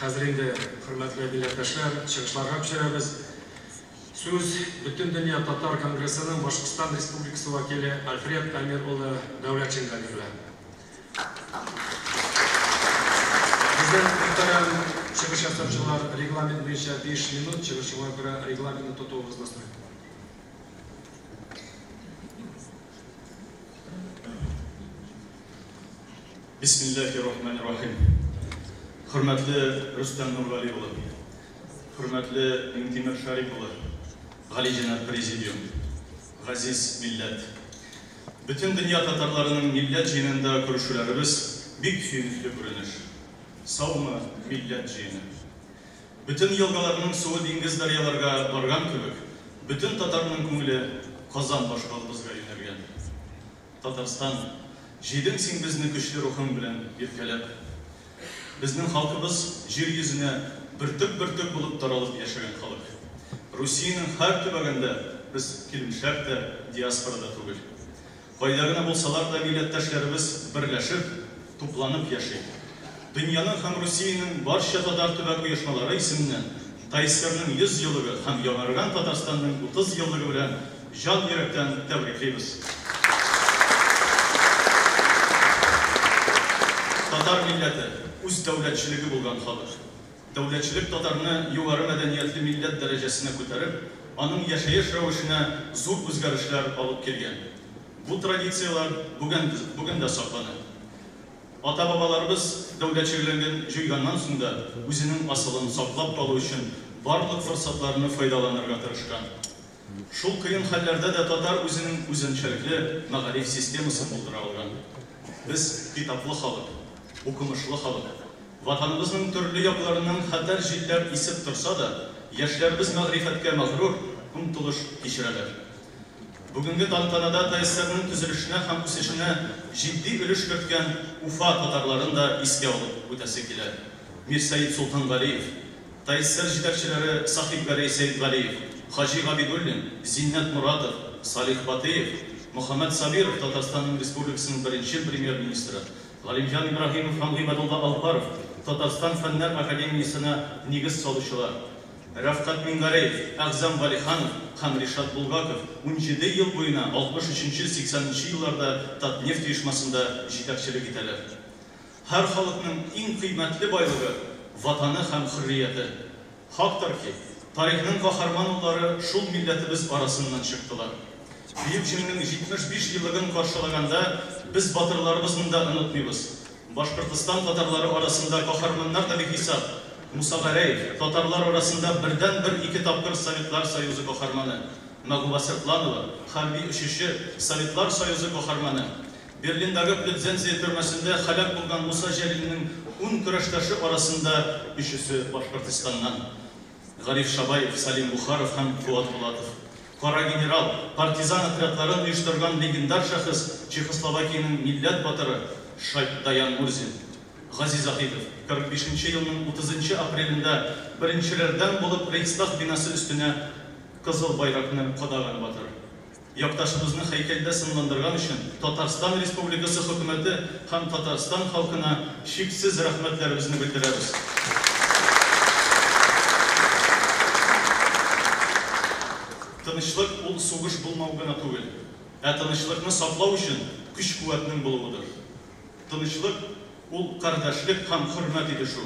Speaker 19: Қазір енді құрметті милләттәшләр, чыгышларга күчерәбез. Сөз Бүтін Дүния Татар Конгрессының Башкортстан Республикасы вәкиле Альфред Амир улы Дәүләтшин белән. Bizden muhterem çıkış yapıcılar reglamент boyunca 5 minut çıkışına göre reglamentni tutuvimizni so'rayman.
Speaker 5: Bismillahirrahmanirrahim. Hürmetli Rüstem Nurgaliyoğlu, hürmetli Timur Şaripoğlu, Gali Cenab Prezidium, Aziz millet. Bütün dünya Tatarlarının millet jiyininde görüşülerimiz büyük süyünüzlü görünür. Sağma millet jiyini. Bütün yolgalarının suyu dengiz daryalarga bargan kübük, bütün Tatarının көңілі Kazan başkalımızga yönergen. Tatarstan, jidin sin bizni güçlü ruhun bilen irkelep. Bizning halkımız jir yüzüne birtük bulup taralıp yaşayan halk. Rusiyanın her tübeginde biz kilimşak da diasporada tugul. Kaydagına bolsalar da milletteşlerimiz birleşip, toplanıp yaşayın. Dünyanın hem Rusiyanın barşa Tatar tübek uyuşmaları isimden Tayskar'ın 100 yıllığı hem Yamargan Tatarstan'ın 30 yıllığı bilen can yürekten tebrikliyiz. Tatar milleti üst devletçiliği bulgan halk. Devletçilik Tatarını yukarı medeniyetli millet derecesine ko'tarib, onun yaşayış rəvişine zor özgarışlar alıp kelgen. Bu tradisiyalar bugün de saklanır. Ata-babalarımız devletçiliğinin juygandan sonra özünün asılını saklap kalı için barlık fırsatlarını faydalanırga tırışkan. Şul kıyın hallerde de Tatar özünün özünçelikli mağarif sistemaсын buldura algan. Biz kitaplı halk, okumuşlu halk. Vatanımızın türlü yapılarının hatar jiller isip tursa da, yaşlarımız mağrifetke mağrur, umtuluş geçireler. Bugünkü tantanada Taysar'ın tüzülüşüne hem üsüşüne ciddi ölüş götken Ufa Tatarların da iske olup ötesekiler. Mir Said Sultan Galiyev, Taysar jitakçileri Sahib Gari Said Galiyev, Hacı Gabidullin, Zinnet Muradov, Salih Bateyev, Muhammed Sabirov, Tatarstan'ın Respublikasının birinci Premier Ministri, Galimjan İbrahimov, Hamgibadullah Alparov, Tatarstan Fenler Akademiyasına nigiz salışılar. Rafkat Mingareyev, Akzam Valixanov, ham Rishad Bulgakov 17 yıl boyuna 63-80 yıllarda Tatneft uyuşmasında jitakçilik eteler. Her halkının en kıymetli baylığı vatanı hem hürriyeti. Haktır ki, tarihinin kahramanları şul milletimiz arasından çıktılar. Büyük Çin'in 75 yıllığını karşılaganda biz batırlarımızın da unutmayız. Başkırtıstan Tatarları arasında kahramanlar da bir hesap. Musa Gareyev, Tatarlar arasında birden bir iki tapkır Sovetlar Soyuzu kahramanı. Maguba Sırtlanova, harbi üşüşü Sovetlar Soyuzu kahramanı. Berlindagi Plitzenziya türmesinde halak bulgan Musa Jalil'nin 10 kuraştaşı arasında üçüsü Başkırtistan'dan. Garif Şabayev, Salim Bukharov hem Fuat Bulatov. Kara general, partizan atratların uyuşturgan legendar şahıs Çekoslovakiyanın millet batırı Şayb Dayan Murzin. Gaziz Ahidov, 45. yılının 30. aprelinde birinçilerden bulup Reichstag binası üstüne Kızıl bayrakını kodagan batır. Yaktaşımızın heykelde sınırlandırgan için Tatarstan Respublikası hükümeti hem Tatarstan halkına şiksiz rahmetlerimizi bildiririz. Tınışlık ol soğuş bulmağına tügül. Tınışlıkны saklav için güç kuvvetinin buluğudur. Tınışlık ol kardeşlik hem hürmet edişu.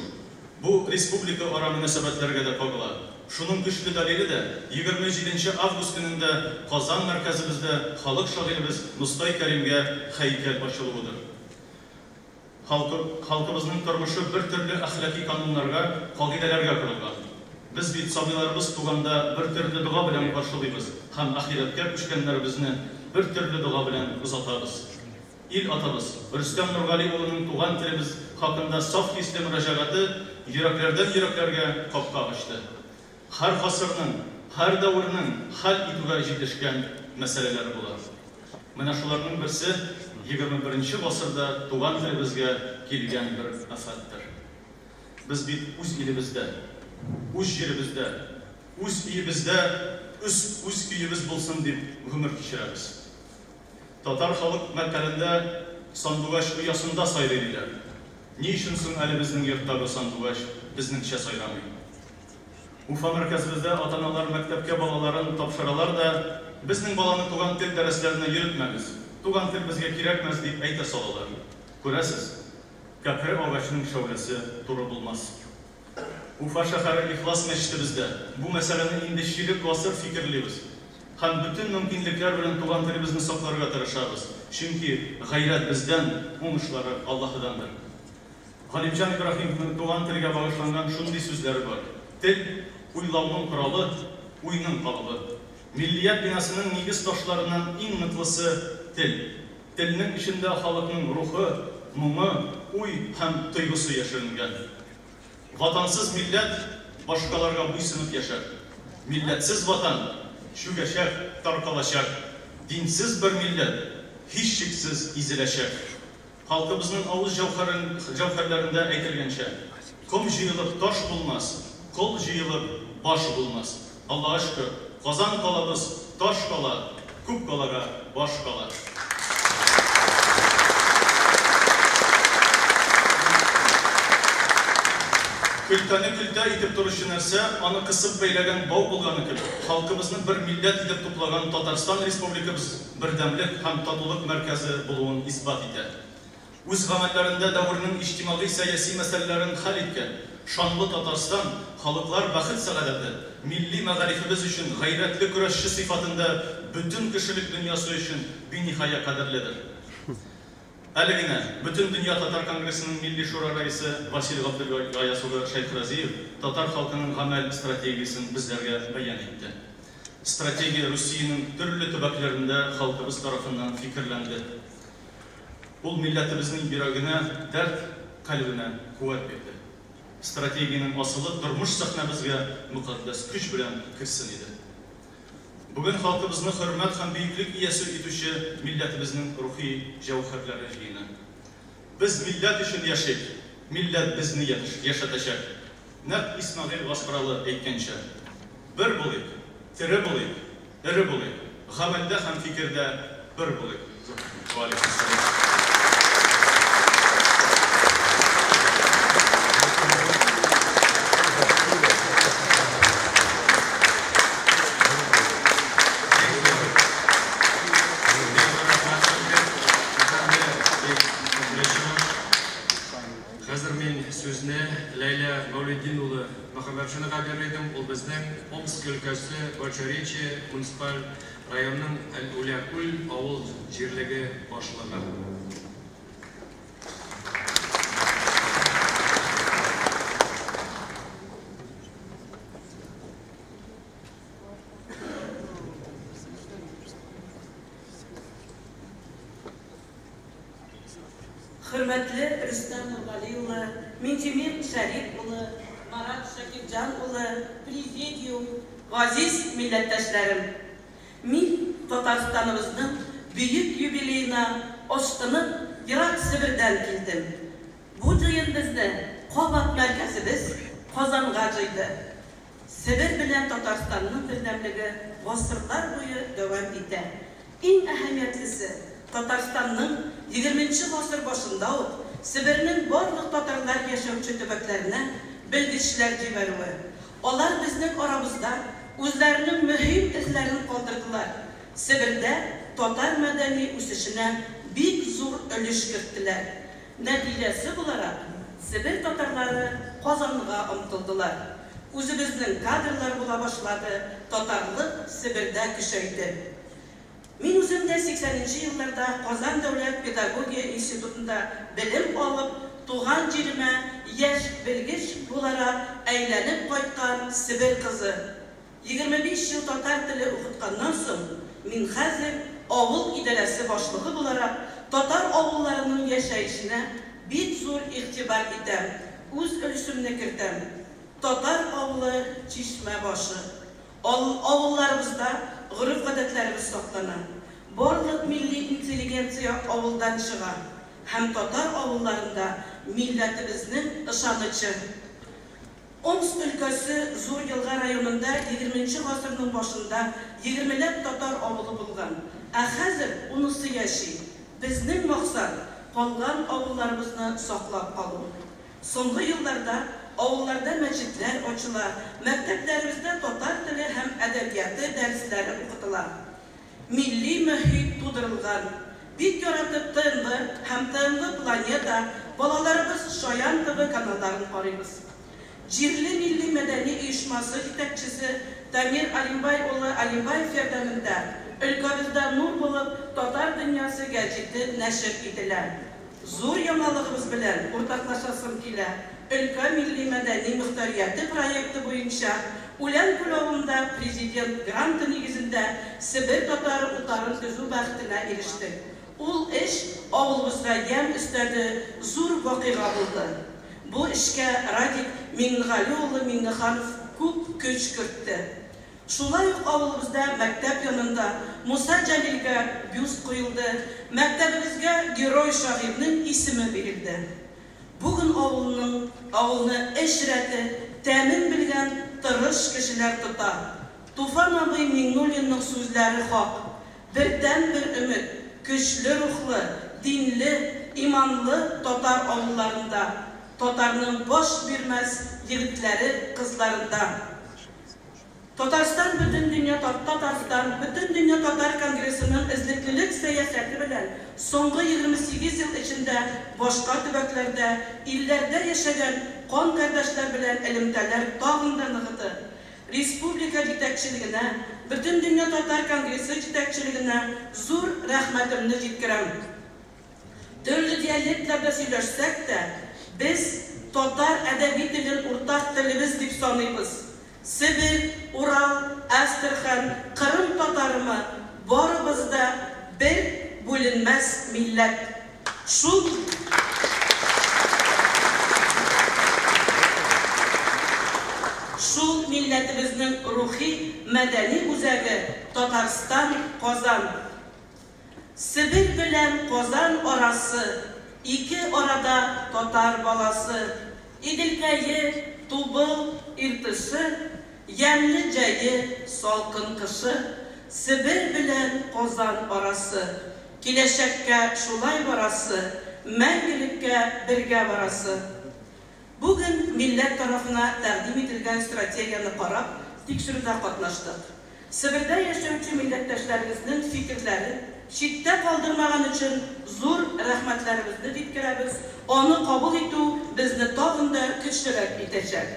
Speaker 5: Bu Respublika ara münasebetlerge de kagıla. Şunun güçlü dalili de 27 avgust gününde Kazan merkezimizde halk şahirimiz Mustay Kerim'ge heykel açılığıdır. Halkımızın turmuşu bir türlü ahlaki kanunlarga, kagidelerge kurulgan. Biz bit sabilarımız tuganda bir türlü dua bilen karşılıyız. Hem ahiretke düşkenlerimizni bir türlü dua bilen uzatarız. İl atamız Rüstem Nurgaliyoğlu'nun tuğan tilimiz hakkında saf hisli müracaatı yüreklerden yüreklerge kapka açtı. Her hasırının, her davrının hal ituga jidleşken meseleler bular. Mena şularının birisi 21. asırda tuğan tilimizge kelgen bir afattir. Biz bit uz ilimizde үз жеребездә, үз өебездә, үз көебез булсын дип гомер кичерәбез. Татар халык мәкалендә сандугач оясында сайрый диләр. Ни өчен соң әле безнең йорттагы сандугач безнеңчә сайрамый? Уфа мәркәзебездә ата-аналар мәктәпкә балаларын тапшыралар да, безнең баланы туган тел дәресләренә йөртмәгез, туган тел безгә кирәкмәс дип әйтә салалар. Күрәсез, кәкре агачының шәүләсе туры булмас. Уфа шәһәре Ихлас мәчетебездә бу мәсьәләне инде ширек гасыр фикерлибез. Һәм бүтән мөмкинлекләр белән туган телебезне сакларга тырышабыз. Чөнки гайрәт бездән, уңышлары Аллаһыдандыр. Галимҗан Ибраһимовның туган телгә багышланган шундый сүзләре бар. Тел уйлауның коралы, уйның калыбы. Миллият бинасының нигез ташларынан иң ныклысы тел. Телнең ичендә халыкның рухы, моңы, уй һәм тойгысы яшеренгән. Ватансыз милләт башкаларга буйсынып яшәр. Милләтсез ватан чүгәчәк, таркалачак. Динсез бер милләт һичшиксез изеләчәк. Халкыбызның авыз җәүһәрләрендә әйтелгәнчә, ком җыелып таш булмас, кол җыелып баш булмас. Аллаһка шөкер, Казан калабыз таш кала, күп калага баш кала. Көлтәне көлтә итеп торучы нәрсә, аны кысып бәйләгән бау булганы кебек. Халкыбызны бер милләт итеп туплаган Татарстан Республикабыз бердәмлек һәм татулык мәркәзе булуын исбат итә. Үз гамәлләрендә дәврнең иҗтимагый сәяси мәсьәләләрен хәл иткән шанлы Татарстан халыклар бәхет сәгадәте, милли мәгарифебез өчен гайрәтле көрәшче сыйфатында бүтән кешелек дөньясы өчен биниһая кадерледер. Әле генә Бүтән дөнья татар конгрессының милли шура рәисе Васил Габдулгаясов Шәйхразиев татар халкының гамәл стратегиясын безләргә бәян итте. Стратегия Русиянең төрле төбәкләрендә халкыбыз тарафыннан фикерләнде. Ул милләтебезнең йөрәгенә, дәрт калбенә куәт бирде. Стратегияның асылы тормыш сәхнәбезгә мөхәддәс көч белән керсен иде. Бүген халкыбызны хөрмәт һәм бөеклек иясе итүче милләтебезнең рухи җәүһәрләре җыйны. Без милләт өчен яшик, милләт безне яшәтәчәк. Нәкъ Исмәгыйль Гаспаралы әйткәнчә, бер булыйк, тере булыйк, эре булыйк, гамәлдә һәм фикердә бер булыйк.
Speaker 19: Мөхәммәтшинга бирдем, ул безнең Омск өлкәсе Бочаричи муниципаль районының Әл-Улякүл авыл җирлеге башлыгы.
Speaker 20: Хөрмәтле Рөстәм Нургали улы, Минтимир Шәриф улы, Марат Шакирҗан улы, президиум, газиз милләттәшләрем. Мин Татарстаныбызның бөек юбилейына ошкынып ерак Себердән килдем. Бу җыен безне кабат мәркәзебез Казанга җыйды. Себер белән Татарстанның бердәмлеге гасырлар буе дәвам итә. Иң әһәмиятлесе Татарстанның 20нче гасыр башында ук Себернең барлык татарлар яшәүче төбәкләренә белгечләр җибәрүе. Алар безнең арабызда үзләренең мөһим эзләрен калдырдылар. Себердә татар мәдәни үсешенә бик зур өлеш керттеләр. Нәтиҗәсе буларак Себер татарлары Казанга омтылдылар. Үзебезнең кадрлар була башлады, татарлык Себердә көчәйде. Мин үзем дә 80нче елларда Казан дәүләт педагогия институтында белем алып, туган җиремә яшь белгеч буларак әйләнеп кайткан Себер кызы. 25 ел татар теле укытканнан соң, мин хәзер авыл идарәсе башлыгы буларак татар авылларының яшәешенә бик зур игътибар итәм, үз өлешемне кертәм. Татар авылы Чишмә башы. Авылларыбызда гореф-гадәтләребез саклана. Барлык милли интеллигенция авылдан чыга. Һәм татар авылларында милләтебезнең ышанычы. Омск өлкәсе Зур Елга районында 20-нче гасырның башында 20ләп татар авылы булган. Ә хәзер унысы яши. Безнең максат калган авылларыбызны саклап калу. Соңгы елларда авылларда мәчетләр ачыла, мәктәпләребездә татар теле һәм әдәбияты дәресләре укытыла. Милли мөхит тудырылган. Бик яратып ТНВ һәм ТНВ Планета балаларыбыз Шаян ТВ каналларын карыйбыз. Җирле милли мәдәни оешмасы җитәкчесе Тамир Алимбай улы Алимбаев ярдәмендә өлкәбездә нур булып татар дөньясы гәҗите нәшер ителә. Зур яңалыгыбыз белән уртаклашасым килә. Өлкә милли мәдәни мөхтәрияте проекты буенча Үлән күләвендә президент гранты нигезендә Себер татар утарын төзү бәхетенә ирештек. Ул эш авылыбызга ям өстәде, зур вакыйга булды. Бу эшкә Радик Миңнегали улы Миңнеханов күп көч кертте. Шулай ук авылыбызда мәктәп янында Муса Җәлилгә бюст куелды, мәктәбебезгә герой шагыйрьнең исеме бирелде. Бүген авылны эш рәте тәмин белгән тырыш кешеләр тота. Туфан абый Миңнуллинның сүзләре хак. Бердән-бер өмет, көчле рухлы, динле, иманлы татар авылларында, татарның баш бирмәс егетләре, кызларында. Татарстан бөтен дөнья татар конгрессының эзлеклелек сәясәте белән соңгы 28 ел эчендә башка төбәкләрдә, илләрдә яшәгән кан кардәшләр белән элемтәләр тагын да ныгыды. Республика җитәкчелегенә, бөтен дөнья татар конгрессы җитәкчелегенә зур рәхмәтемне җиткерәм. Төрле диалектларда сөйләшсәк тә, без татар әдәби телен уртак телебез дип саныйбыз. Себер, Урал, Астрхан, Кырым татарымы барыбыз да бер бүленмәс милләт. Шул милләтебезнең рухи, мәдәни үзәге Татарстан, Казан. Себер белән Казан арасы, ике арада татар баласы. Иделкәе, Тубыл, Иртышы, ямлы җәе, салкын кышы. Себер белән Казан арасы, киләчәккә шулай барасы, мәңгелеккә бергә барасы. Бүген милләт тарафына тәкъдим ителгән стратегияны карап, тикшерүдә катнаштык. Себердә яшәүче милләттәшләребезнең фикерләрен читтә калдырмаган өчен зур рәхмәтләребезне җиткерәбез. Аны кабул итү безне тагын да көчлерәк итәчәк.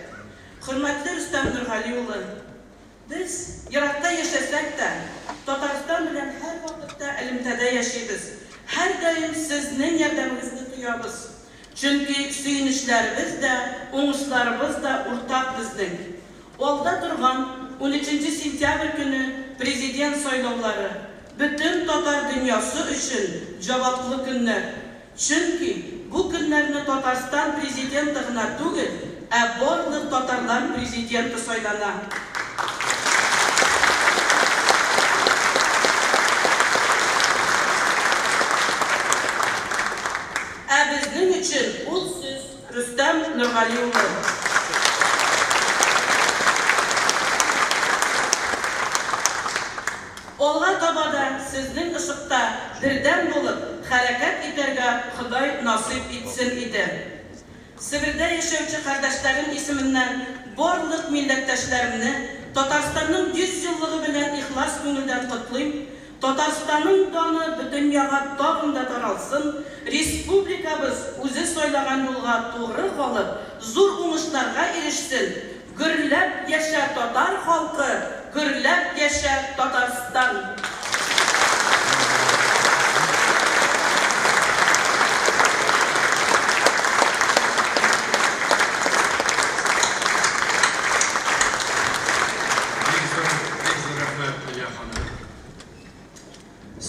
Speaker 20: Хөрмәтле Рөстәм Нургали улы, без еракта яшәсәк тә, Татарстан белән һәр вакытта элемтәдә яшибез. Һәр даим сезнең ярдәмегезне тоябыз. Чөнки сөенечләребез дә, уңышларыбыз да уртак безнең. Алда торган 13 сентябрь көне президент сайлаулары бөтен татар дөньясы өчен җаваплы көннәр. Чөнки бу көннәрне Татарстан президенты гына түгел, ә барлык татарлар президенты сайлана. Ә безнең өчен ул сүз Рөстәм Нургали улы. Алга таба да сезнең ышыкта бердәм булып хәрәкәт итәргә Ходай насыйп итсен иде. Себердә яшәүче кардәшләрем исеменнән барлык милләттәшләремне Татарстанның 100 еллыгы белән ихлас күңелдән котлыйм. Татарстанның даны бөтен яга тагын да таралсын. Республикабыз үзе сайлаган юлга туры калып, зур уңышларга ирешсен. Гөрләп яшә татар халкы, гөрләп яшә Татарстан.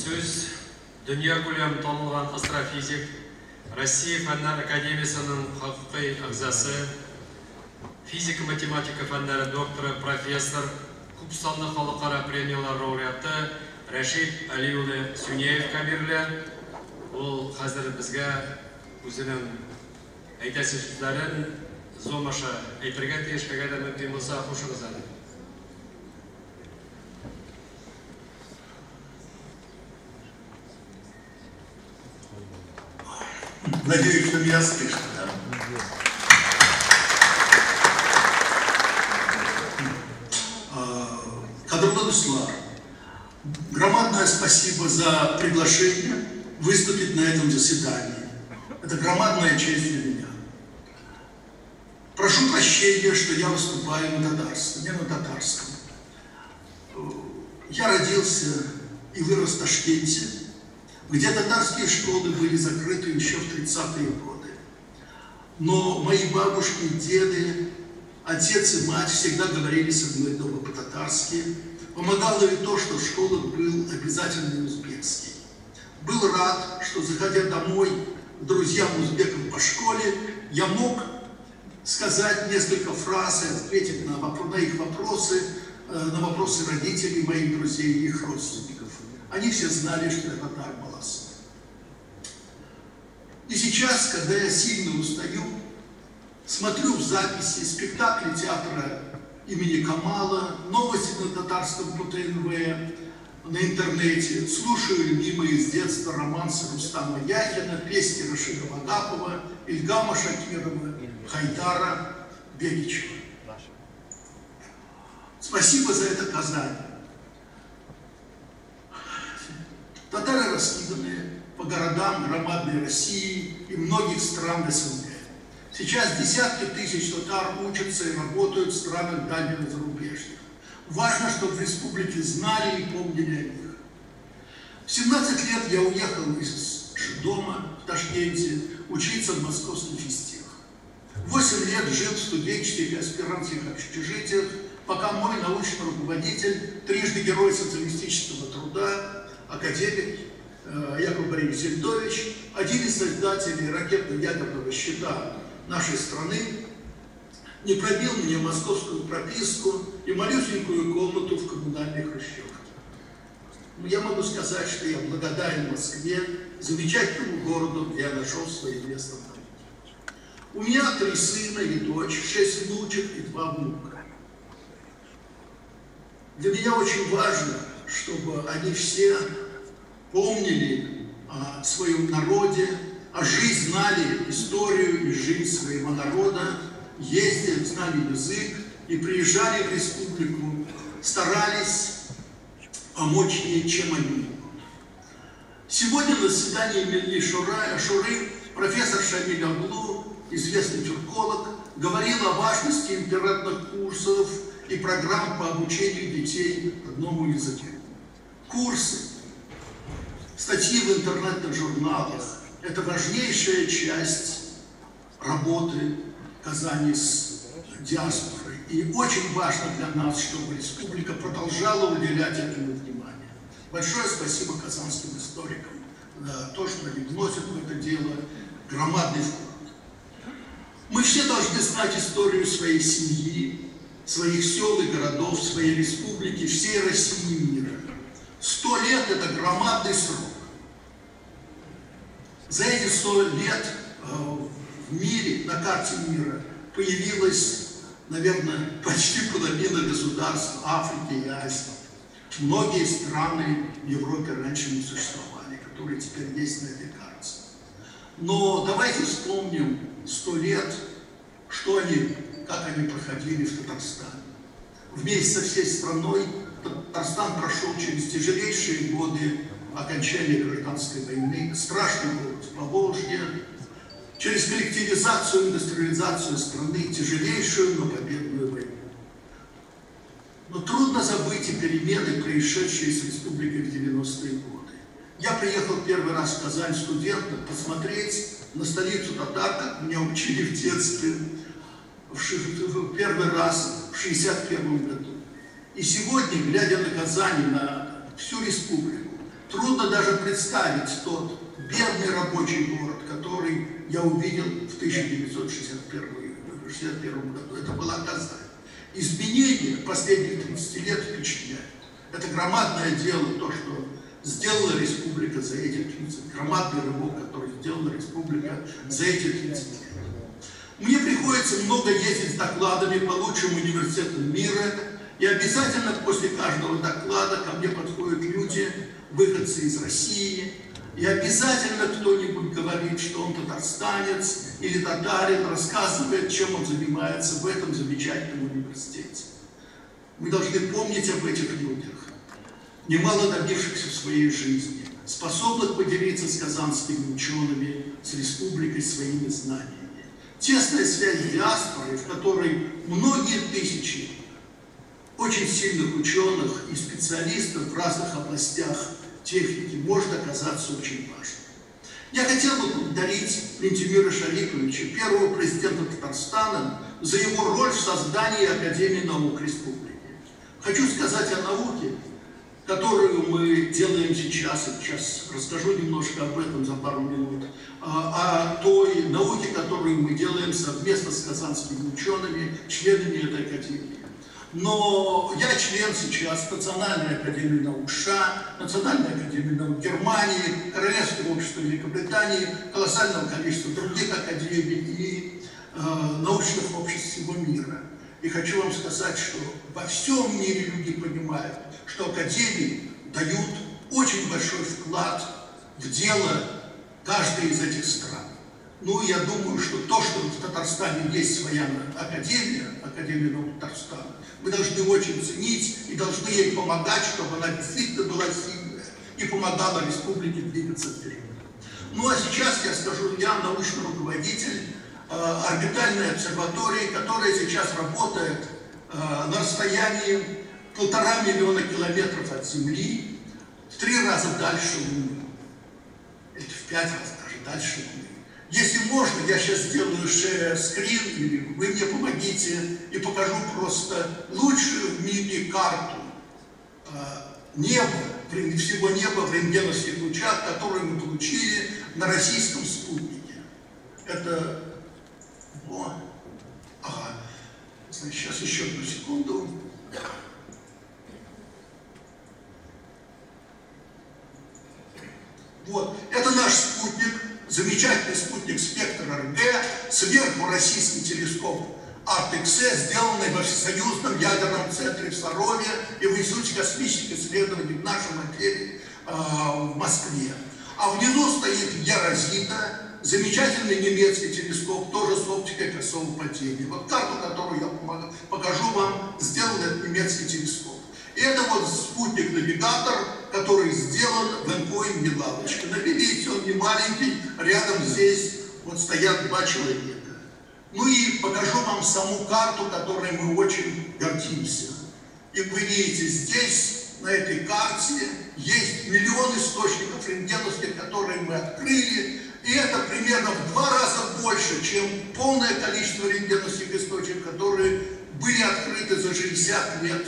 Speaker 19: Сөз дөнья күләм танылган астрофизик, Россия Фәннәр Академиясының хакыйкый әгъзасы, физика-математика фәннәре докторы, профессор, күп санлы халыкара премиялар лауреаты Рәшит Әли улы Сүнеев кабирле. Ул хәзер безгә үзенең әйтәсе сүзләрен Зомаша әйтергә тиеш кәгәдә мөмкин булса кушыгыз әле.
Speaker 21: Надеюсь, что меня слышно. Кадрлы Дуслар, громадное спасибо за приглашение выступить на этом заседании. Это громадная честь для меня. Прошу прощения, что я выступаю на татарском, не на татарском. Я родился и вырос в Ташкенте, где татарские школы были закрыты еще в 30-е годы. Но мои бабушки и деды, отец и мать всегда говорили со мной дома по-татарски. Помогало и то, что в школах был обязательный узбекский. Был рад, что, заходя домой к друзьям-узбекам по школе, я мог сказать несколько фраз и ответить на их вопросы, на вопросы родителей, моих друзей и их родственников. Они все знали, что я татар балас. И сейчас, когда я сильно устаю, смотрю в записи спектакли театра имени Камала, новости на татарском по ТНВ, на интернете, слушаю любимые с детства романсы Рустама Яхина, песни Рашида Вагапова, Ильгама Шакирова, Хайдара Бегичева. Спасибо за это Казань. Татары раскиданы по городам громадной России и многих стран СНГ. Сейчас десятки тысяч татар учатся и работают в странах дальнего зарубежья. Важно, чтобы в республике знали и помнили о них. В 17 лет я уехал из дома в Ташкенте учиться в московских физтех. 8 лет жил в студенческих и аспирантских общежитиях, пока мой научный руководитель, трижды герой социалистического труда, академик Яков Борисович Зельдович, один из создателей ракетно-ядерного щита нашей страны, не пробил мне московскую прописку и малюсенькую комнату в коммунальной хрущевке. Но я могу сказать, что я благодарен Москве, замечательному городу, где я нашел свое место. У меня 3 сына и дочь, 6 внучек и 2 внука. Для меня очень важно, чтобы они все помнили о своем народе, о жизни, знали историю и жизнь своего народа, ездили, знали язык и приезжали в республику, старались помочь ей, чем они могут. Сегодня на заседании Милли Шуры профессор Шамиль Аглу, известный тюрколог, говорил о важности интернетных курсов и программ по обучению детей родному языку. Курсы, статьи в интернетных журналах – это важнейшая часть работы Казани с диаспорой. И очень важно для нас, чтобы республика продолжала уделять этому внимание. Большое спасибо казанским историкам за то, что они вносят в это дело громадный вклад. Мы все должны знать историю своей семьи, своих сел и городов, своей республики, всей России и мира. 100 лет – это громадный срок. За эти 100 лет в мире, на карте мира, появилась, наверное, почти половина государств Африки и Азии. Многие страны в Европе раньше не существовали, которые теперь есть на этой карте. Но давайте вспомним 100 лет, что они, как они проходили в Татарстане. Вместе со всей страной Татарстан прошел через тяжелейшие годы окончания гражданской войны, страшный голод в Поволжье, через коллективизацию, индустриализацию страны, тяжелейшую, но победную войну. Но трудно забыть и перемены, происшедшие с республикой в 90-е годы. Я приехал первый раз в Казань студентом посмотреть на столицу татар, как меня учили в детстве, в первый раз в 1961 году. И сегодня, глядя на Казань, на всю республику, трудно даже представить тот бедный рабочий город, который я увидел в 1961 году. Это была Казань. Изменения последних 30 лет впечатляют. Это громадное дело, то, что сделала республика за эти 30 лет. Громадный рывок, который сделала республика за эти 30 лет. Мне приходится много ездить с докладами по лучшим университетам мира, и обязательно после каждого доклада ко мне подходят люди, выходцы из России, и обязательно кто-нибудь говорит, что он татарстанец или татарин, рассказывает, чем он занимается в этом замечательном университете. Мы должны помнить об этих людях, немало добившихся в своей жизни, способных поделиться с казанскими учеными, с республикой своими знаниями. Тесная связь с диаспорой, в которой многие тысячи очень сильных ученых и специалистов в разных областях техники, может оказаться очень важным. Я хотел бы поблагодарить Ментимира Шариповича, первого президента Татарстана, за его роль в создании Академии наук Республики. Хочу сказать о науке, которую мы делаем сейчас, и сейчас расскажу немножко об этом за пару минут, о той науке, которую мы делаем совместно с казанскими учеными, членами этой академии. Но я член сейчас Национальной академии наук США, Национальной академии наук Германии, Королевского общества Великобритании, колоссального количества других академий и научных обществ всего мира. И хочу вам сказать, что во всем мире люди понимают, что академии дают очень большой вклад в дело каждой из этих стран. Ну, я думаю, что то, что в Татарстане есть своя академия, Академия наук Татарстана, мы должны очень ценить и должны ей помогать, чтобы она действительно была сильная и помогала республике двигаться вперед. Ну, а сейчас я скажу, я научный руководитель орбитальной обсерватории, которая сейчас работает на расстоянии 1,5 миллиона километров от Земли, в 3 раза дальше Луны. Это в 5 раз даже дальше Луны. Если можно, я сейчас сделаю скрин, или вы мне помогите, и покажу просто лучшую в мире карту неба, всего неба в рентгеновских лучах, которую мы получили на российском спутнике. Это... О, ага. Значит, сейчас еще одну секунду. Вот, это наш спутник, замечательный спутник спектр РГ, сверху российский телескоп ART-XC, сделанный во Всесоюзном ядерном центре в Сарове и в Институте космических исследований в нашем отделе в Москве. А внизу стоит Ярозита, замечательный немецкий телескоп, тоже с оптикой косого падения. Вот карту, которую я покажу вам, сделан этот немецкий телескоп. И это вот спутник-навигатор, который сделан в НКО имени Лавочкина. Видите, он не маленький, рядом здесь вот стоят 2 человека. Ну и покажу вам саму карту, которой мы очень гордимся. И вы видите, здесь, на этой карте, есть миллион источников рентгеновских, которые мы открыли. И это примерно в 2 раза больше, чем полное количество рентгеновских источников, которые были открыты за 60 лет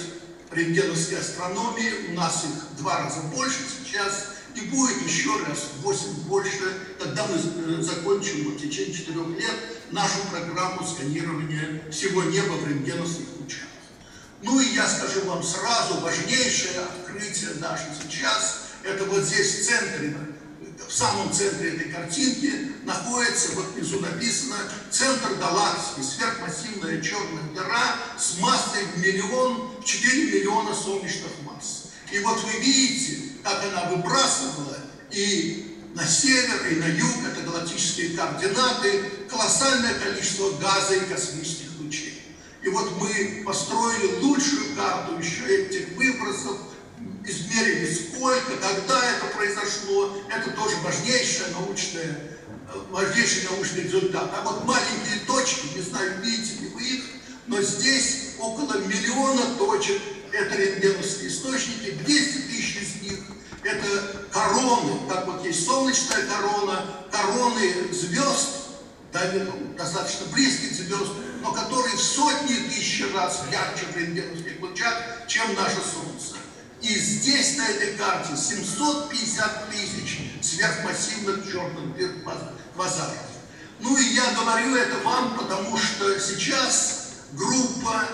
Speaker 21: рентгеновской астрономии. У нас их в 2 раза больше сейчас, и будет еще раз в 8 больше, когда мы закончим в течение 4 лет нашу программу сканирования всего неба в рентгеновских лучах. Ну и я скажу вам сразу, важнейшее открытие наше сейчас, это вот здесь в центре, в самом центре этой картинки находится, вот внизу написано, центр галактики, сверхмассивная черная дыра с массой в 4 миллиона солнечных масс. И вот вы видите, как она выбрасывала и на север, и на юг, это галактические координаты, колоссальное количество газа и космических лучей. И вот мы построили лучшую карту еще этих выбросов, измерили сколько, когда это произошло. Это тоже важнейший научный результат. А вот маленькие точки, не знаю, видите ли вы их, но здесь около 1 миллиона точек. Это рентгеновские источники, 200 тысяч из них это короны, как вот есть солнечная корона, короны звезд, достаточно близких звезд, но которые в сотни тысяч раз ярче в рентгеновских лучах, чем наше Солнце. И здесь, на этой карте, 750 тысяч сверхмассивных черных дыр квазаров. Ну и я говорю это вам, потому что сейчас группа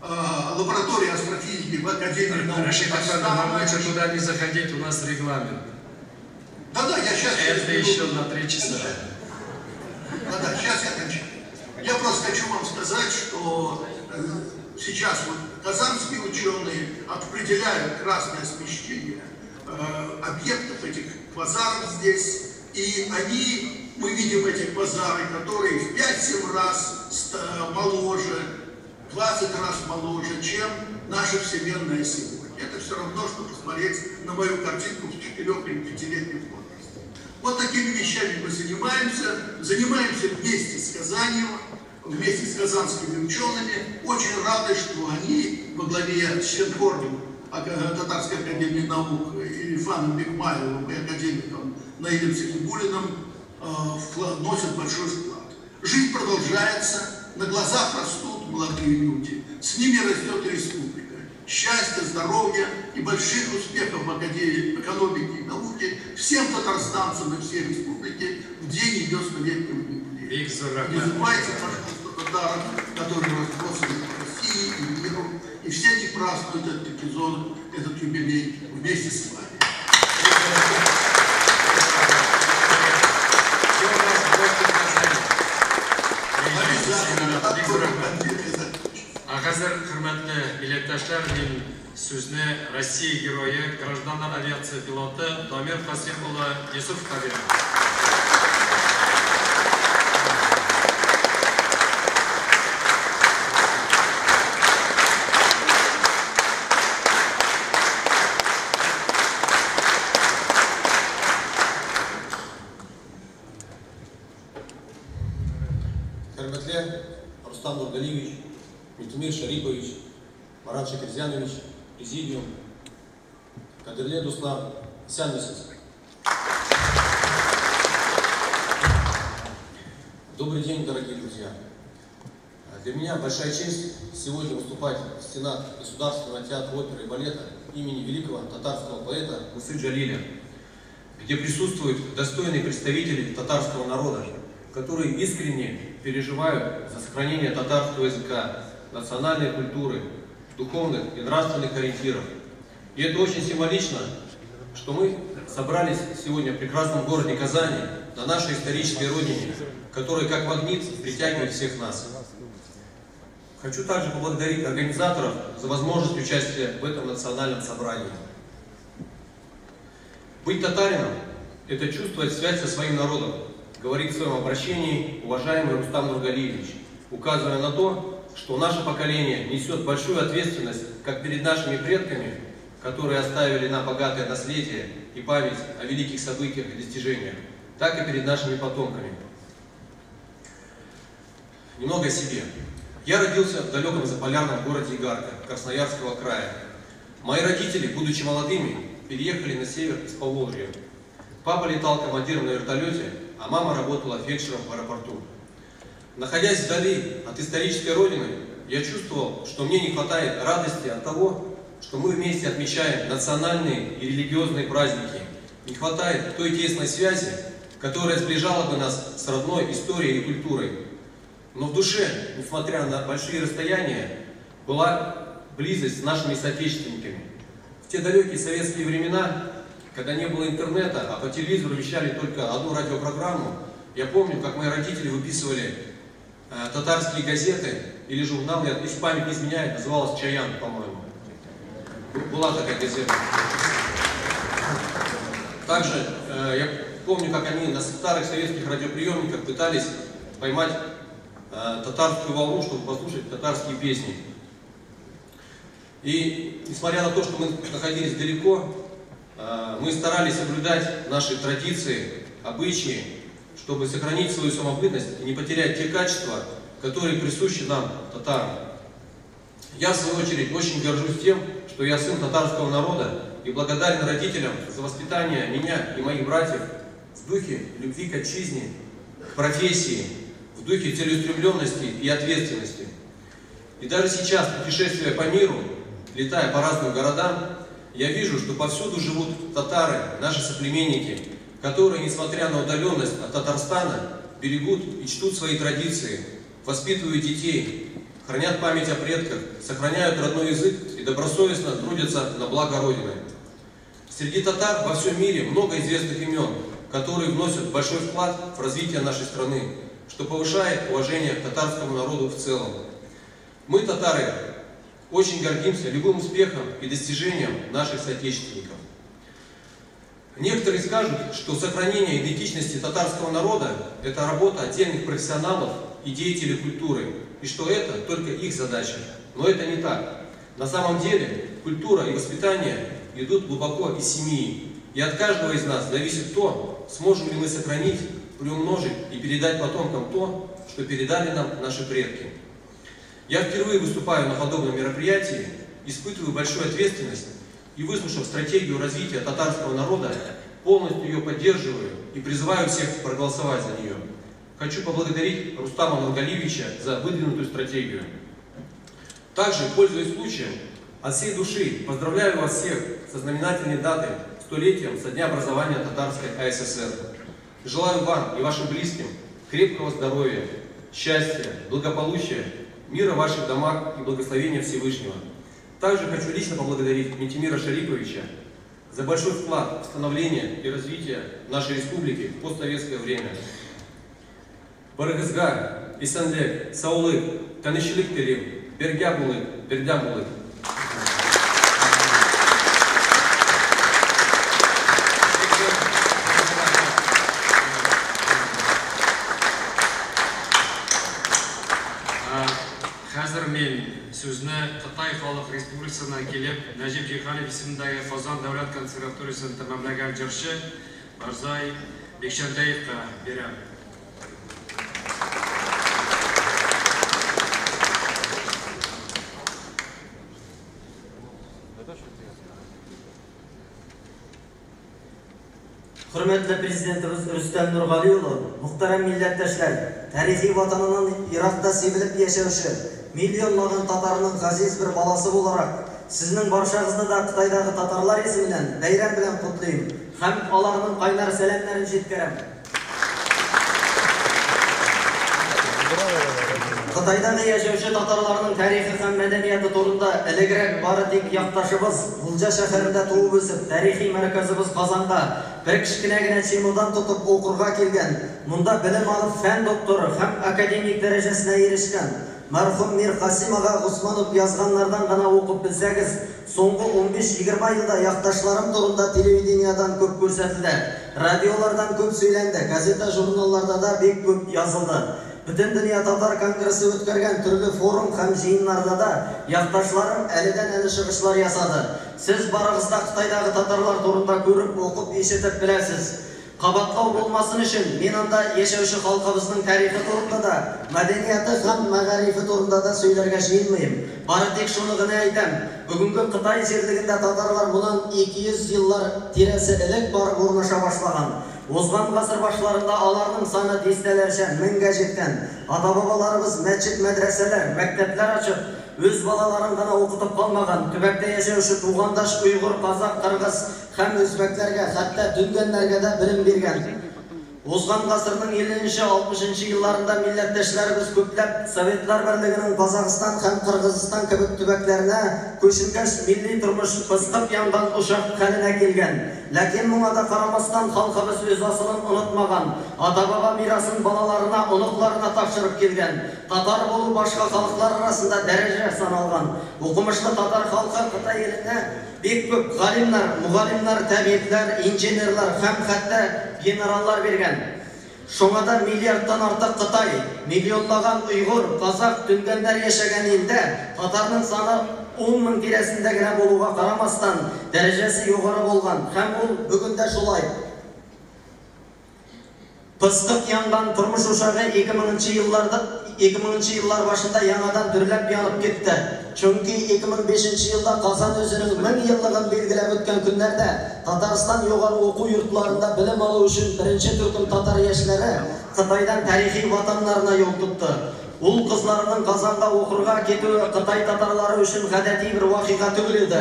Speaker 21: лаборатории астрофизики в Академии наук
Speaker 19: Татарстана. Лучше туда не заходить, у нас регламент.
Speaker 21: Да-да, я сейчас...
Speaker 19: Это еще на 3 часа.
Speaker 21: Да-да, сейчас я кончаю. Я хочу вам сказать, что сейчас вот казанские ученые определяют красное смещение объектов этих квазаров здесь, и мы видим эти квазары, которые в 5-7 раз моложе, 20 раз моложе, чем наша Вселенная сегодня. Это все равно, что посмотреть на мою картинку в 4- или 5-летнем возрасте. Вот такими вещами мы занимаемся вместе с Казанью, вместе с казанскими учеными. Очень рады, что они во главе с Ченкорным, Татарской академии наук, Ильфаном Бекмаевым и академиком Наилем Сахибуллиным вносят большой вклад. Жизнь продолжается, на глазах растут молодые люди, с ними растет и республика. Счастья, здоровья и больших успехов в экономике и науке всем татарстанцам и всей республике в день ее столетнего юбилея. Не забывайте, пожалуйста, татарам, которые разбросаны по России и миру, и все они празднуют этот юбилей вместе с вами.
Speaker 19: Қазір құрметті билетташтар, мен сөзіне Россия геройы, граждандар авиация пилоты Дамир Қасимұлы Есуфовқа беремін.
Speaker 1: Хөрмәтле Рустам Нургалиевич, Митумир Шарипович, Марат Шакирзянович, Президиум, Кадырле Дуслар, Исян Месяц. Добрый день, дорогие друзья. Для меня большая честь сегодня выступать в стенах Государственного театра оперы и балета имени великого татарского поэта Мусы Джалиля, где присутствуют достойные представители татарского народа, которые искренне переживают за сохранение татарского языка, национальной культуры, духовных и нравственных ориентиров. И это очень символично, что мы собрались сегодня в прекрасном городе Казани, на нашей исторической родине, которая как магнит притягивает всех нас. Хочу также поблагодарить организаторов за возможность участия в этом национальном собрании. Быть татарином – это чувствовать связь со своим народом, говорит в своем обращении уважаемый Рустам Нургалиевич, указывая на то, что наше поколение несет большую ответственность как перед нашими предками, которые оставили нам богатое наследие и память о великих событиях и достижениях, так и перед нашими потомками. Немного о себе. Я родился в далеком заполярном городе Игарка, Красноярского края. Мои родители, будучи молодыми, переехали на север из Поволжья. Папа летал командиром на вертолете, а мама работала фельдшером в аэропорту. Находясь вдали от исторической родины, я чувствовал, что мне не хватает радости от того, что мы вместе отмечаем национальные и религиозные праздники. Не хватает той тесной связи, которая сближала бы нас с родной историей и культурой. Но в душе, несмотря на большие расстояния, была близость с нашими соотечественниками. В те далекие советские времена, когда не было интернета, а по телевизору вещали только одну радиопрограмму, я помню, как мои родители выписывали татарские газеты или журналы, если память не изменяет, называлась «Чаян», по-моему. Была такая газета. Также я помню, как они на старых советских радиоприемниках пытались поймать татарскую волну, чтобы послушать татарские песни. И несмотря на то, что мы находились далеко, мы старались соблюдать наши традиции, обычаи, чтобы сохранить свою самобытность и не потерять те качества, которые присущи нам, татарам. Я, в свою очередь, очень горжусь тем, что я сын татарского народа и благодарен родителям за воспитание меня и моих братьев в духе любви к отчизне, к профессии, в духе целеустремленности и ответственности. И даже сейчас, путешествуя по миру, летая по разным городам, я вижу, что повсюду живут татары, наши соплеменники, которые, несмотря на удаленность от Татарстана, берегут и чтут свои традиции, воспитывают детей, хранят память о предках, сохраняют родной язык и добросовестно трудятся на благо Родины. Среди татар во всем мире много известных имен, которые вносят большой вклад в развитие нашей страны. что повышает уважение к татарскому народу в целом. Мы, татары, очень гордимся любым успехом и достижением наших соотечественников. Некоторые скажут, что сохранение идентичности татарского народа – это работа отдельных профессионалов и деятелей культуры, и что это только их задача. Но это не так. На самом деле культура и воспитание идут глубоко из семьи, и от каждого из нас зависит то, сможем ли мы сохранить, приумножить и передать потомкам то, что передали нам наши предки. Я впервые выступаю на подобном мероприятии, испытываю большую ответственность и, выслушав стратегию развития татарского народа, полностью ее поддерживаю и призываю всех проголосовать за нее. Хочу поблагодарить Рустама Нургалиевича за выдвинутую стратегию. Также, пользуясь случаем, от всей души поздравляю вас всех со знаменательной датой, столетием со дня образования Татарской АССР. Желаю вам и вашим близким крепкого здоровья, счастья, благополучия, мира в ваших домах и благословения Всевышнего. Также хочу лично поблагодарить Ментимира Шариповича за большой вклад в становление и развитие нашей республики в постсоветское время. Барыгызга, Исанлек, Саулык, Канышлык Телим, Бергя Булык, Бердя Булык.
Speaker 19: Хәзер мен сүзне Кытай Халык Республикасына килеп, Нәҗип Җиһанов исемендәге Казан дәүләт консерваториясын тәмамлаган җырчы Барзай Бекшәнтәевкә бирәм.
Speaker 4: Hürmetli Prezidentimiz Rüstem Nurgaliyoğlu, muhterem milletteşler, tarihi vatanının Irak'ta sevilip yaşaşı, milyonların Tatarının gaziz bir balası olarak, sizin barşağınızda da Kıtay'daki Tatarlar isminden bayram bilen kutlayayım. Hem Allah'ın kaynar selamlarını жеткерем. Kıtay'daki yaşaşı Tatarlarının tarihi hem medeniyeti torunda elegirek bari tek yaktaşımız, Bulca şehirinde tuğup ösüp, tarihi merkezimiz Kazan'da bir kişkinegine çimudan tutup okurga kelgen, munda bilim alıp fen doktoru hem akademik derecesine erişken, merhum Mir Qasim Ağa Osmanov yazganlardan gana okup bilseniz, soңғы 15-20 yılda yaktaşlarım turunda televidenyadan köp görsetildi, radyolardan köp söylendi, gazete jurnallarda da bek köp yazıldı. Bütün Dünya Tatar Kongresi ötkərgən türlü forum hem jeyinlarda da yaktaşlarım eliden eli çıkışlar yasadı. Siz barağızda Kıtay'daki Tatarlar turunda görüp okup işitip bilesiz. Qabatlау olmasın için men anda yaşayışı halkımızın tarihi turunda da, medeniyeti hem mağarifi turunda da söylerge jeyinmeyim. Bari tek şunu gına aytam. Bugünkü Kıtay жердігінде Tatarlar bundan 200 yıllar tiresi elek barıp ornaşa başlagan. Ozgan ғасыр başlarında alarının sanı destelerce minge жеткен. Ata-babalarımız mescit, medreseler, mektepler açıp, öz balaların gana okutup kalmagan, tübekte yaşayışı tuğandaş Uygur, Kazak, Kırgız, hem Özbeklerge, hatta Düngenlerge de bilim bergen. Ozgan ғасырның 50-60 yıllarında milletteşlerimiz köplep Sovetler Birliği'nin Kazakistan hem Kırgızistan kebek tübeklerine köşüngeç milli turmuş pıskıp yandan uşak haline kelgen. Lakin buna da karamastan halkımız öz asılın unutmagan, ata-baba mirasın balalarına, onuklarına tapşırıp kelgen. Tatar bolu başka halklar arasında derece sanalgan. Okumuşlu Tatar halkı Kıtay eline bek köp galimler, mugalimler, tabipler, injenerler hem hatta generallar bergen. Şoңa da milyardtan artık Kıtay, milyonlagan Uygur, Kazak, Düngenler yaşagan elde Tatarның sаны 10.000 tiresinde gene boluğa karamastan derecesi yukarı bolgan. Hem ol bugün de şolay. Pıskıp yangan turmuş uşağı 2000 yıllar başında yanadan türlep yanıp gitti. Çünkü 2005 yılda Kazan özünün 1000 yıllığın belgilep ötken günlerde Tataristan yukarı oku yurtlarında bilim alı üçün birinci Türk'ün Tatar yaşları Kıtay'dan tarihi vatanlarına yol tuttu. Ул kızlarının Kazan'da okurga ketüü Kıtay Tatarları üçün gadeti bir vakıka tügülüydü.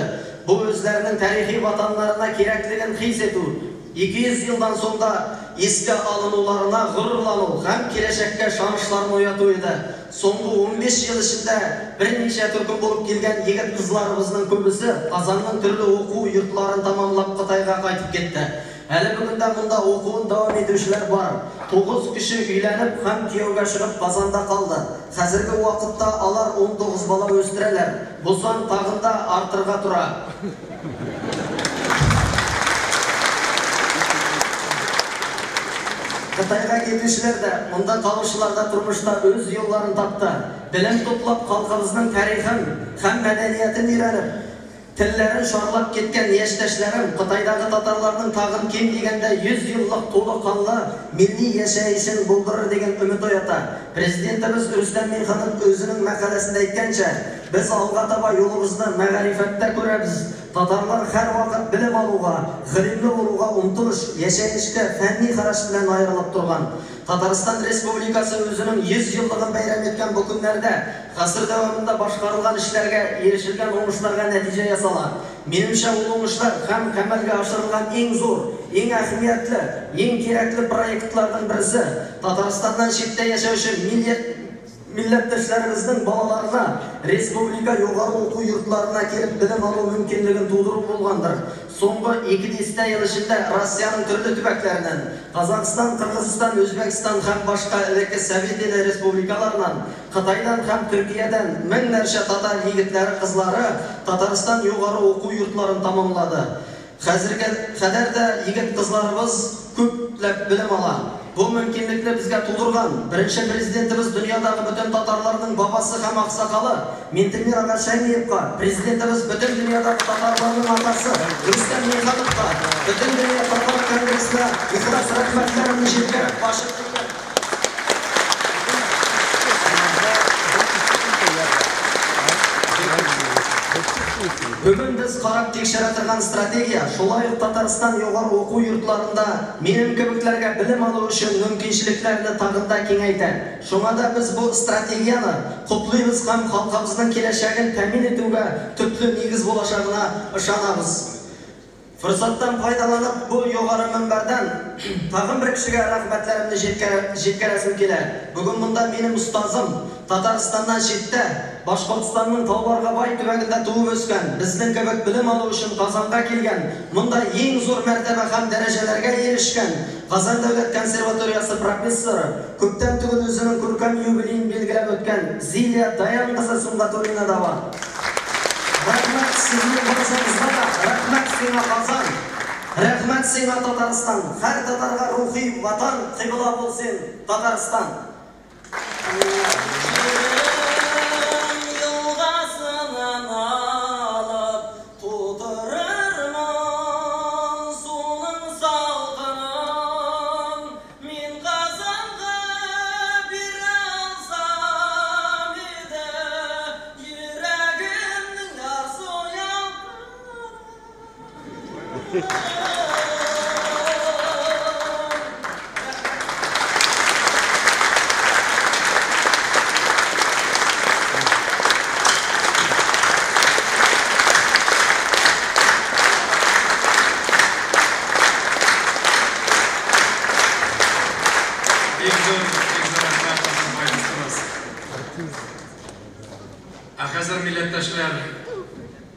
Speaker 4: Bu özlerinin tarihi vatanlarına kerekliğin his etü. 200 yıldan sonra eski alınılarına gururlanı hem gelecekte şanışlarını oyatıydı. Soңғы 15 yıl içinde bir neçe Türk'ün bulup gelgen yigit kızlarımızın köbüsü Kazan'ın türlü oku yurtlarını tamamlap Kıtay'a kaytıp gitti. Әлі бүгінде мұнда оқуын давам етушілер бар. 9 кіші үйленіп, һәм күйеуге шығып Қазанда қалды. Қазіргі уақытта алар 19 бала өстірелер. Бұл сан тағында артырға тұра. Қытайға кетушілер де, мұнда қалушылар да тұрмышта өз yolларын тапты. Білім топлап халқымыздың тарихын һәм мәдениетін үйреніп, тіллерін шарлап кеткен яшьтәшләрем Қытайдағы татарларның тағын кем дегенде 100 yıllık толыққанлы милли яшәешен булдырыр деген үміт оята. Президентimiz Рүстәм Миңнеханов өзінің мәкаләсендә әйткәнчә, biz алға таба юлыбызны мәгърифәттә күрәбез. Татарлар һәр вакыт белем алуга, гыйлемле булуга умтылыш, яшәешкә фәнни караш белән аерылып торган. Татарстан Республикасы өзінің 100 yılлыгын бәйрәм еткән бу көннәрдә гасыр дәвамында башкарылган эшләргә, ирешелгән уңышларга нәтиҗә ясала. Минемчә, ул уңышлар һәм гамәлгә ашырылган иң зур, иң әһәмиятле, иң кирәкле проектларның берсе Татарстаннан читтә яшәүче милләттәшләребезнең балаларына республика югары уку йортларына килеп белем алу мөмкинлеген тудырып булгандыр. Соңгы 2 ел эчендә Россиянең төрле төбәкләреннән, Казакстан, Кыргызстан, Өзбекстан һәм башка элекке Совет илле республикаларыннан, Кытайдан һәм Төркиядән меңнәрчә татар егетләре, кызлары Татарстан югары уку йортларын тамамлады. Хәзергә кадәр дә егет кызларыбыз күпләп белем ала. Бұл мөмкинлекне безгә тудырган беренче президентimiz дөньядагы бөтен татарларның бабасы һәм аксакалы Минтимир ага Шәймиевка, президентimiz бөтен дөньядагы татарларның атасы Рөстәм Миңнехановка, бөтен дөнья татар конгрессына ихлас рәхмәтләремне җиткереп башып Бүгін біз қарап текшере тұрған стратегия, шулай Татарстан югары уку йортларында минем кебекләргә белем алу өчен мөмкинчелекләрне тагында киңәйтә. Шуңа да без бу стратегияны котлыйбыз һәм халкыбызның киләчәген тәэмин итүгә төпле нигез булачагына ышанабыз. Фырсаттан файдаланып, бу югары мөнбәрдән тагын бер кешегә рәхмәтләремне җиткерәсем килә. Бүген монда минем устазым Татарстаннан читтә, Башкортстанның Тауларга бай төбәгендә туып үскән, безнең кебек белем алу өчен Казанга килгән, монда иң зур мәртәбә һәм дәрәҗәләргә ирешкән Казан дәүләт консерваториясы профессоры, күптән түгел үзенең күркәм юбилеен билгеләп үткән Зилия Даян кызы Сунгатуллина да бар. Рәхмәт сезнең баршагызга да, рәхмәт сиңа Казан, рәхмәт сиңа Татарстан, һәр татарга рухи ватан кыйбла булсын Татарстан.
Speaker 19: Хәзер милләттәшләр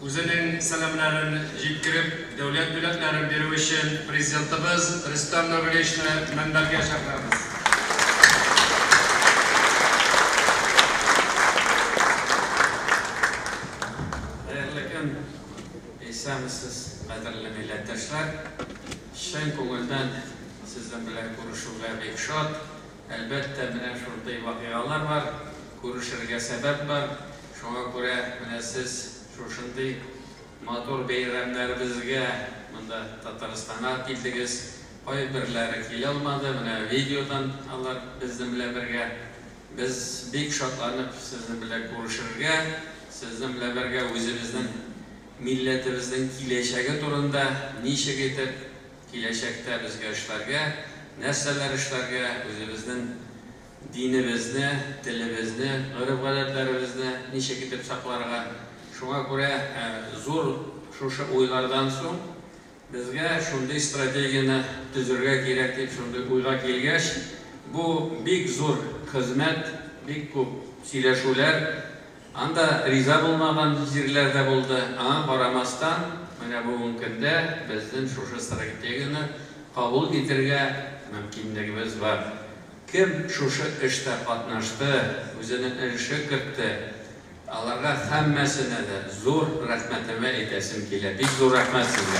Speaker 19: үзенең сәламнарын җиткереп, дәүләт бүләкләрен бирү өчен президентыбыз Рөстәм Нуриевичне мөнбәргә чакырабыз. Хәерле көн, исәнмесез, кадерле милләттәшләр. Чын күңелдән сезнең белән күрешүгә бик шат. Әлбәттә, менә шундый вакыйгалар бар, күрешергә сәбәп бар. Шуңа күрә менә сез шушындый матур бәйрәмнәребезгә монда Татарстанга килдегез. Кайберләре килә алмады, менә видеодан алар безнең белән бергә. Без бик шатланып сезнең белән күрешергә, сезнең белән бергә үзебезнең милләтебезнең киләчәге турында ничек итеп киләчәктә безгә эшләргә, нәрсәләр эшләргә, үзебезнең dinimizni, tilimizni, g'irib-g'adatlarimizni nishak etib saqlarga. Шуңа күрә зур шушы уйлардан соң безгә шундый стратегияны төзергә кирәк дип шундый уйга килгәч, бу бик зур хезмәт, бик күп сөйләшүләр, анда риза булмаган җирләр дә булды. Аңа карамастан, менә бүгенге көндә безнең шушы стратегияны
Speaker 12: кабул итәргә мөмкинлегебез бар. Кем шушы эштә катнашты, үзенең эше кертте, аларга һәммәсенә дә зур рәхмәтемә әйтәсем килә. Бик зур рәхмәт сезгә.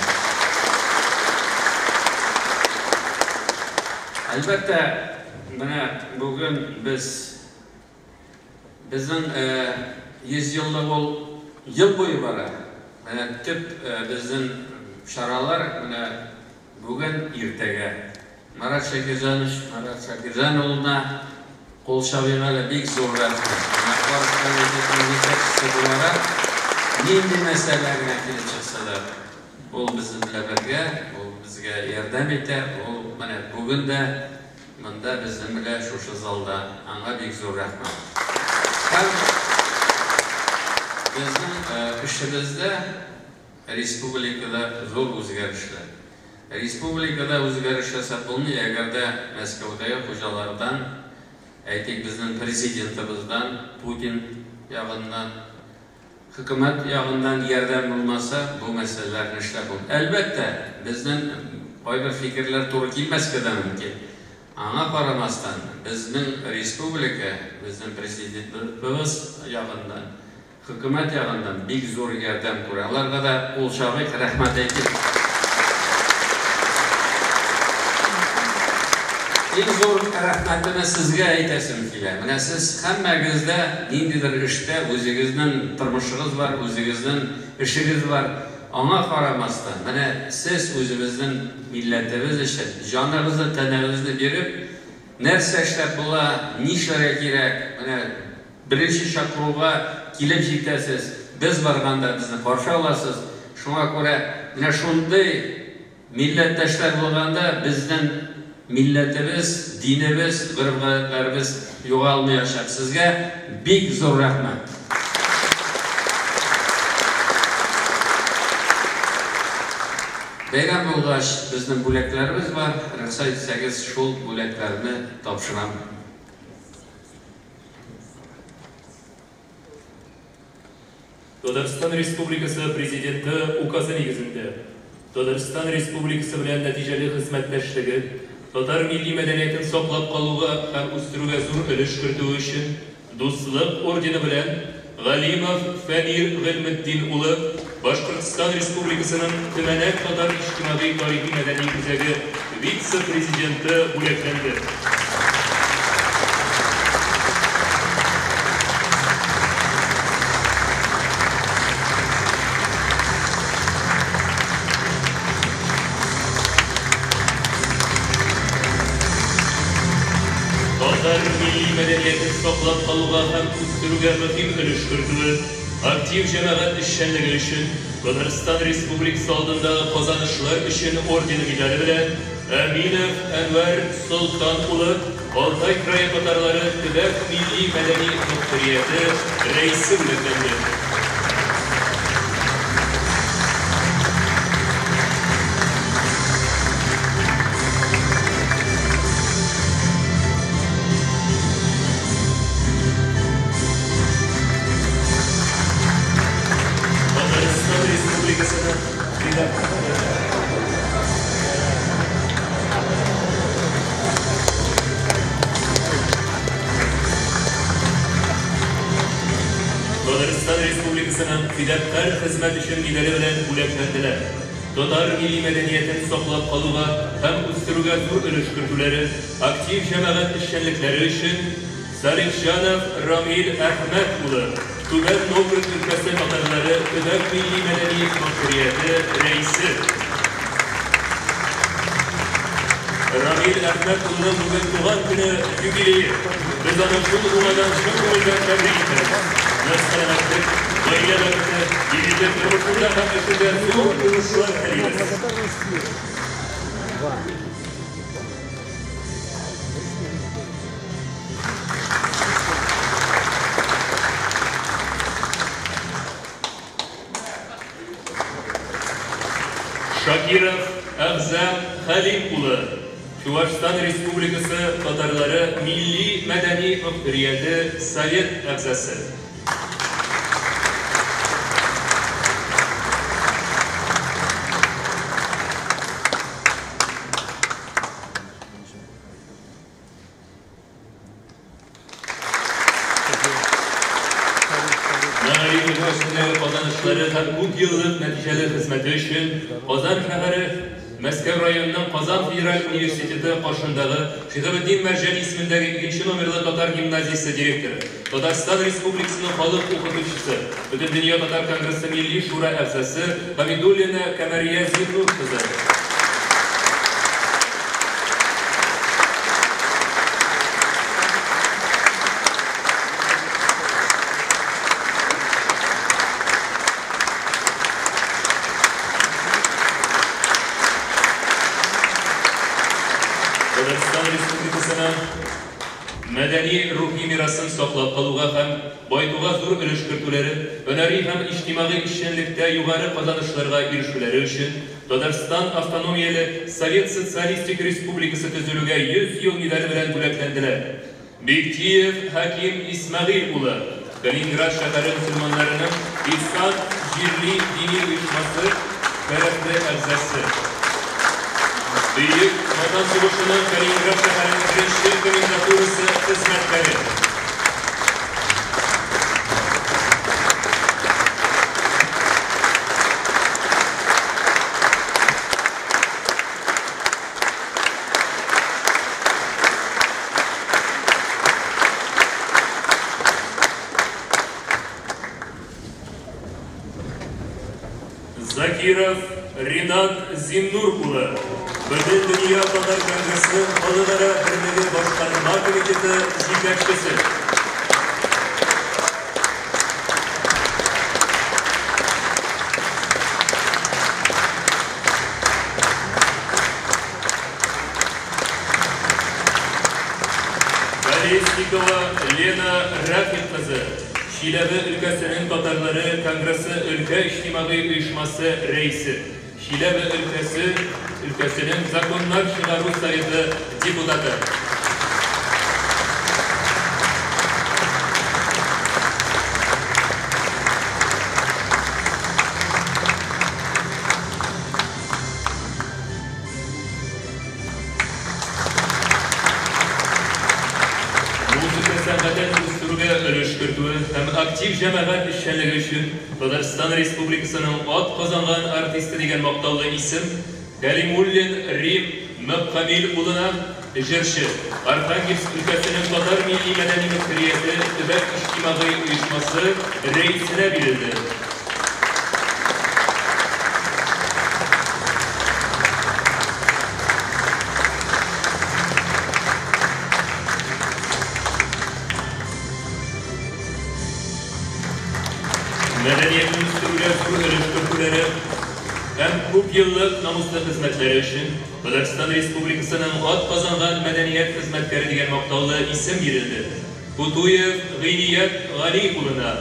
Speaker 12: Әлбәттә, менә бүген безнең 100 еллык ул ел буе бара. Менә төп безнең шаралар менә бүген иртәгә. Марат Шакирҗановна кул чабыйга бик зур рәхмәт. Нинди мәсьәләләргә килеп чыкса да, ул безнең белән бергә, ул безгә ярдәм итә, ул менә бүген дә монда безнең белән шушы залда, аңа бик зур рәхмәт. Безнең эшебездә республикада зур үзгәрешләр. Республикада үзгәреш ясап булмый, әгәр дә Мәскәүдәге хуҗалардан, әйтик, безнең президентыбыздан, Путин ягыннан, хөкүмәт ягыннан ярдәм булмаса, бу мәсьәләләрне эшләп булмый. Әлбәттә, безнең кайбер фикерләр туры килмәскә дә мөмкин. Аңа карамастан, безнең республика, безнең президентыбыз ягындан, хөкүмәт ягындан бик зур ярдәм күрә. Аларга да ул чагы рәхмәт әйтик. Иң зур рәхмәтемне сезгә әйтәсем килә. Менә сез һәммәгездә ниндидер эштә үзегезнең тормышыгыз бар, үзегезнең эшегез бар. Аңа карамастан, менә сез үзебезнең милләтебез өчен җаныгызны, тәнегезне биреп, нәрсә эшләп була, нишләргә кирәк, менә беренче чакыруга килеп җитәсез. Без барганда безне каршы аласыз. Шуңа күрә менә шундый милләттәшләр булганда безнең milletimiz, dinimiz, gırgırlarımız yoğalmayacak. Sizge big zor rahmet. Beyran bulgaç bizning bo'laklarimiz var. Ruxsat etsangiz şol bo'laklarni topshiraman.
Speaker 18: Татарстан Республикасы Президенті указы негізінде Татарстан Республикасы белән нәтиҗәле хезмәттәшлеге, татар милли мәдәниятен саклап калуга һәм үстерүгә зур өлеш кертү өчен Дуслык ордены белән Галимов Фәнир Гыйлметдин улы Башкортстан Республикасының Төмәнәк татар иҗтимагый тарихи мәдәни үзәге вице-президенты бүләкләнде. Milli мәдәниятен саклап калуга һәм үстерүгә мөһим өлеш кертүе, актив җәмәгать эшчәнлеге өчен Татарстан Республикасы алдындагы казанышлар өчен ордены медале белән Әминов Әнвәр Солтан улы Алтай крае татарлары төбәк милли мәдәни мөхтәрияте рәисе бүләкләнде. Татарстан Республикасының фидакар хезмәт өчен медале белән бүләкләнделәр. Татар милли мәдәниятен саклап калуга һәм үстерүгә зур өлеш кертүләре, актив җәмәгать эшчәнлекләре өчен Салихҗанов Рамил Әхмәт улы Түбән Новгород өлкәсе татарлары төбәк милли мәдәни мөхтәрияте рәисе. Рамил Әхмәт улының бүген туган көне юбилее. Без аны шул уңайдан чын күңелдән тәбрик итәбез. Сәламәтлек, гаилә бәхете, егетлек тормышында һәм эшендә зур уңышлар телибез. Шакиров Әгъзам Хәлим улы Чувашстан Республикасы татарлары милли мәдәни мөхтәрияте совет әгъзасы. Мәгариф өлкәсендәге казанышлары һәм күп еллык нәтиҗәле хезмәте өчен Казан шәһәре Мәскәү районының Казан Федераль университеты каршындагы Шиһабетдин Мәрҗани исемендәге 2 номерлы татар гимназиясе директоры, Татарстан Республикасының халык укытучысы, Бөтендөнья татар конгрессы милли шура әгъзасы Хәмидуллина Кәмәрия Зиннур кызы. Татарстан Республикасының мәдәни рухи мирасын саклап калуга һәм байтуга зур өлеш кертүләре, һөнәри һәм иҗтимагый эшчәнлектә югары казанышларга ирешүләре өчен Татарстан автономияле Совет Социалистик Республикасы төзелүгә 100 ел медале белән бүләкләнделәр. Биктиев Хаким Исмәгыйль улы, Калининград шәһәре мөселманнарының Исхак җирли дини оешмасы фәрәхле әгъзасы. Бөек Ватан сугышының Калининград шәһәренең беренче комендатурасы хезмәткәре. Закиров Ринат Зиннур улы, Бөтендөнья татар конгрессы халыкара берлеге башкарма комитеты җитәкчесе. Колесникова Лена Рафик кызы, Чиләбе өлкәсенең татарлары конгрессы өлкә иҗтимагый оешмасы рәисе, Чиләбе өлкәсенең законнар чыгару советы депутаты. Һәм актив җәмәгать эшчәнлеге өчен Татарстан Республикасының ат казанган артисты дигән мактаулы исем Кәлимуллин Рим Мөккамил улына җырчы, Архангельск өлкәсенең татар милли мәдәни мөхтәрияте төбәк иҗтимагый оешмасы рәисенә бирелде. Мәдәниятен үстерүгә зур өлеш кертүләре һәм күп еллык намуслы хезмәтләре өчен Татарстан Республикасының ат казанган мәдәният хезмәткәре дигән мактаулы исем бирелде. Кутуев Гыйният Гали улына,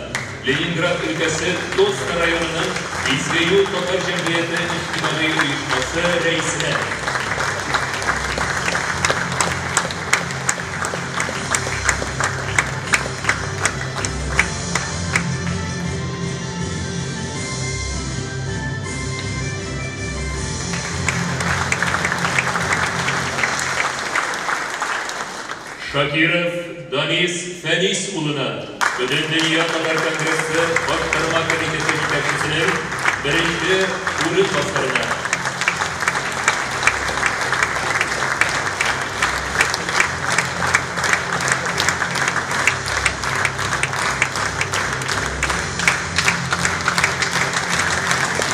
Speaker 18: Ленинград өлкәсе Тоска районының Изге юл татар җәмгыяте иҗтимагый оешмасы рәисенә. Шакиров Данис Фәнис улына, Бөтендөнья татар конгрессы башкарма комитеты җитәкчесенең беренче урынбасарына.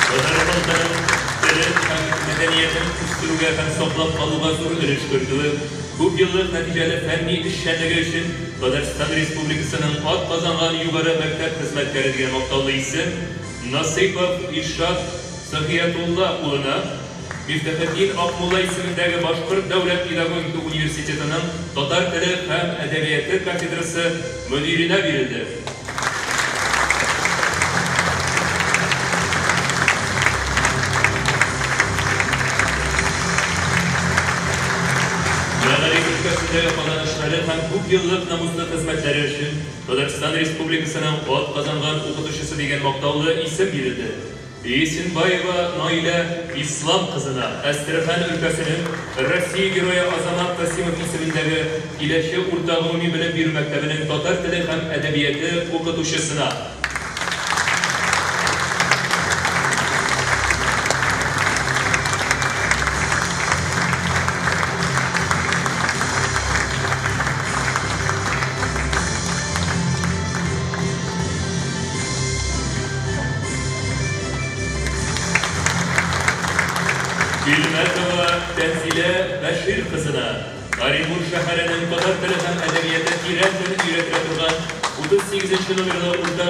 Speaker 18: Татарстанның телен һәм мәдәниятен үстерүгә һәм саклап калуга зур өлеш кертүе, күп еллык нәтиҗәле фәнни эшчәнлеге өчен Татарстан Республикасының ат казанган югары мәктәп хезмәткәре дигән мактаулы исем Насыйпов Иршат Сәхиятулла улына, Мифтахетдин Акмулла исемендәге Башкорт дәүләт педагогика университетының татар теле һәм әдәбияты кафедрасы мөдиренә бирелде. Һәм күп еллык намуслы хезмәтләре өчен Татарстан Республикасының ат казанган укытучысы дигән мактаулы исем бирелде. Исенбаева Наилә Ислам кызына, Әстерхан өлкәсенең Россия герое Азамат Касимов исемендәге Киләчәк урта гомуми белем бирү мәктәбенең татар теле һәм әдәбияты укытучысына. Gülmetova Tenzile Bəşir kızına Qaribur şəhərinin Tatar tili һәм әдәбияты тирәнтен өйрәтә торган 38 номерлы урта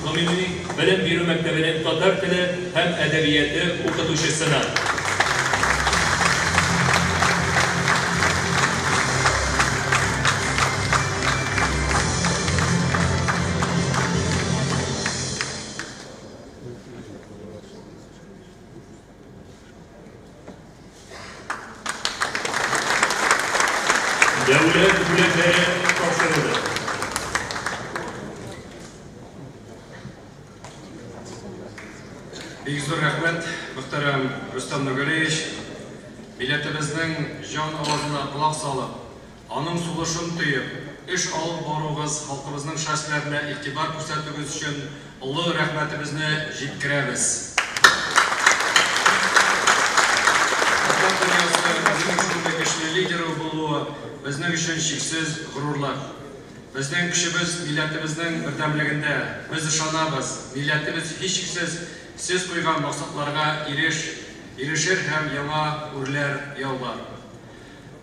Speaker 18: гомуми белем бирү мәктәбенең татар теле һәм әдәбияты укытучысына Дәүләт бүләкләре тапшырылды.
Speaker 19: Бик зур рәхмәт, мөхтәрәм Рөстәм Нургалиевич, милләтебезнең җан авазына колак салып, аның сулышын тоеп, эш алып баругыз, халкыбызның шәхсләренә игътибар күрсәтүгез өчен олы рәхмәтебезне җиткерәбез. Лидеры булуы безнең өчен шиксез горурлык. Безнең көчебез милләтебезнең бердәмлегендә. Без ышанабыз, милләтебез һичшиксез сез куйган максатларга ирешер һәм яңа үрләр яулар.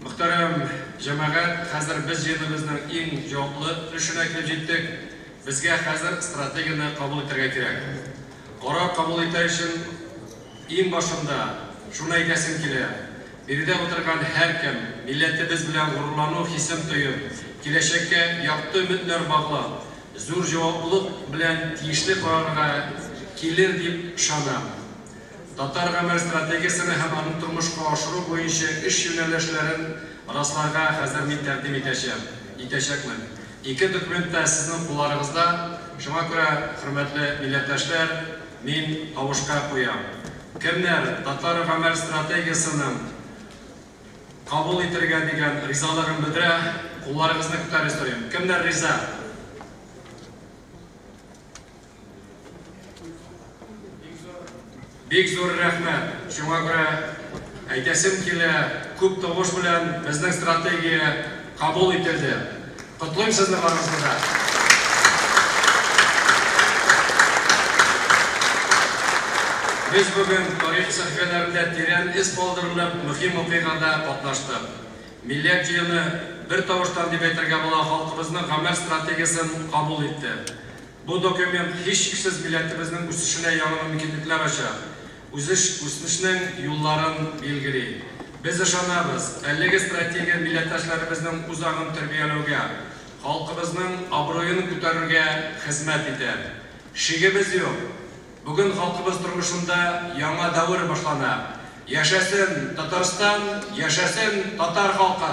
Speaker 19: Мөхтәрәм җәмәгать, хәзер без җиребезнең иң җаваплы эшенә килеп җиттек. Безгә хәзер стратегияне кабул итәргә кирәк. Карар кабул итәр өчен иң башында шуны әйтәсем килә. Биредә утырган һәркем милләтебез белән горурлану хисен тоеп, киләчәккә якты өметләр баглап, зур җаваплылык белән тиешле карарга килер дип ышанам. Татар гамәл стратегиясен һәм аны тормышка ашыру буенча эш юнәлешләрен расларга хәзер мин тәкъдим итәчәкмен. Ике документта сезнең кулларыгызда, шуңа күрә, хөрмәтле милләттәшләр, мин тавышка куям. Кемнәр татар гамәл стратегиясенең кабул итәргә дигән ризалыгын белдерә, кулларыгызны күтәрә сорыйм. Кемнәр риза? Бик зур рәхмәт. Шуңа күрә әйтәсем килә, күп тавыш белән безнең стратегия кабул ителде. Котлыйм сезне барыгызны. Biz bugün tarih sahifələrində tирән iz qaldırılıb, mühim vəqədə qatnaşdıq. Millət җыйыны bir тавыштан дип әйтергә була, халкыбызның гамәл стратегиясын кабул итте. Бу документ һичшиксез милләтебезнең үсешенә яңа мөмкинлекләр ача, үсешнең юлларын билгели. Без ышанабыз, әлеге стратегия милләттәшләребезнең узагын тәрбияләүгә, халкыбызның абруен күтәрергә хезмәт итә. Шигебез юк. Бүген халкыбыз тормышында яңа дәвр башлана. Яшәсен Татарстан, яшәсен татар халкы!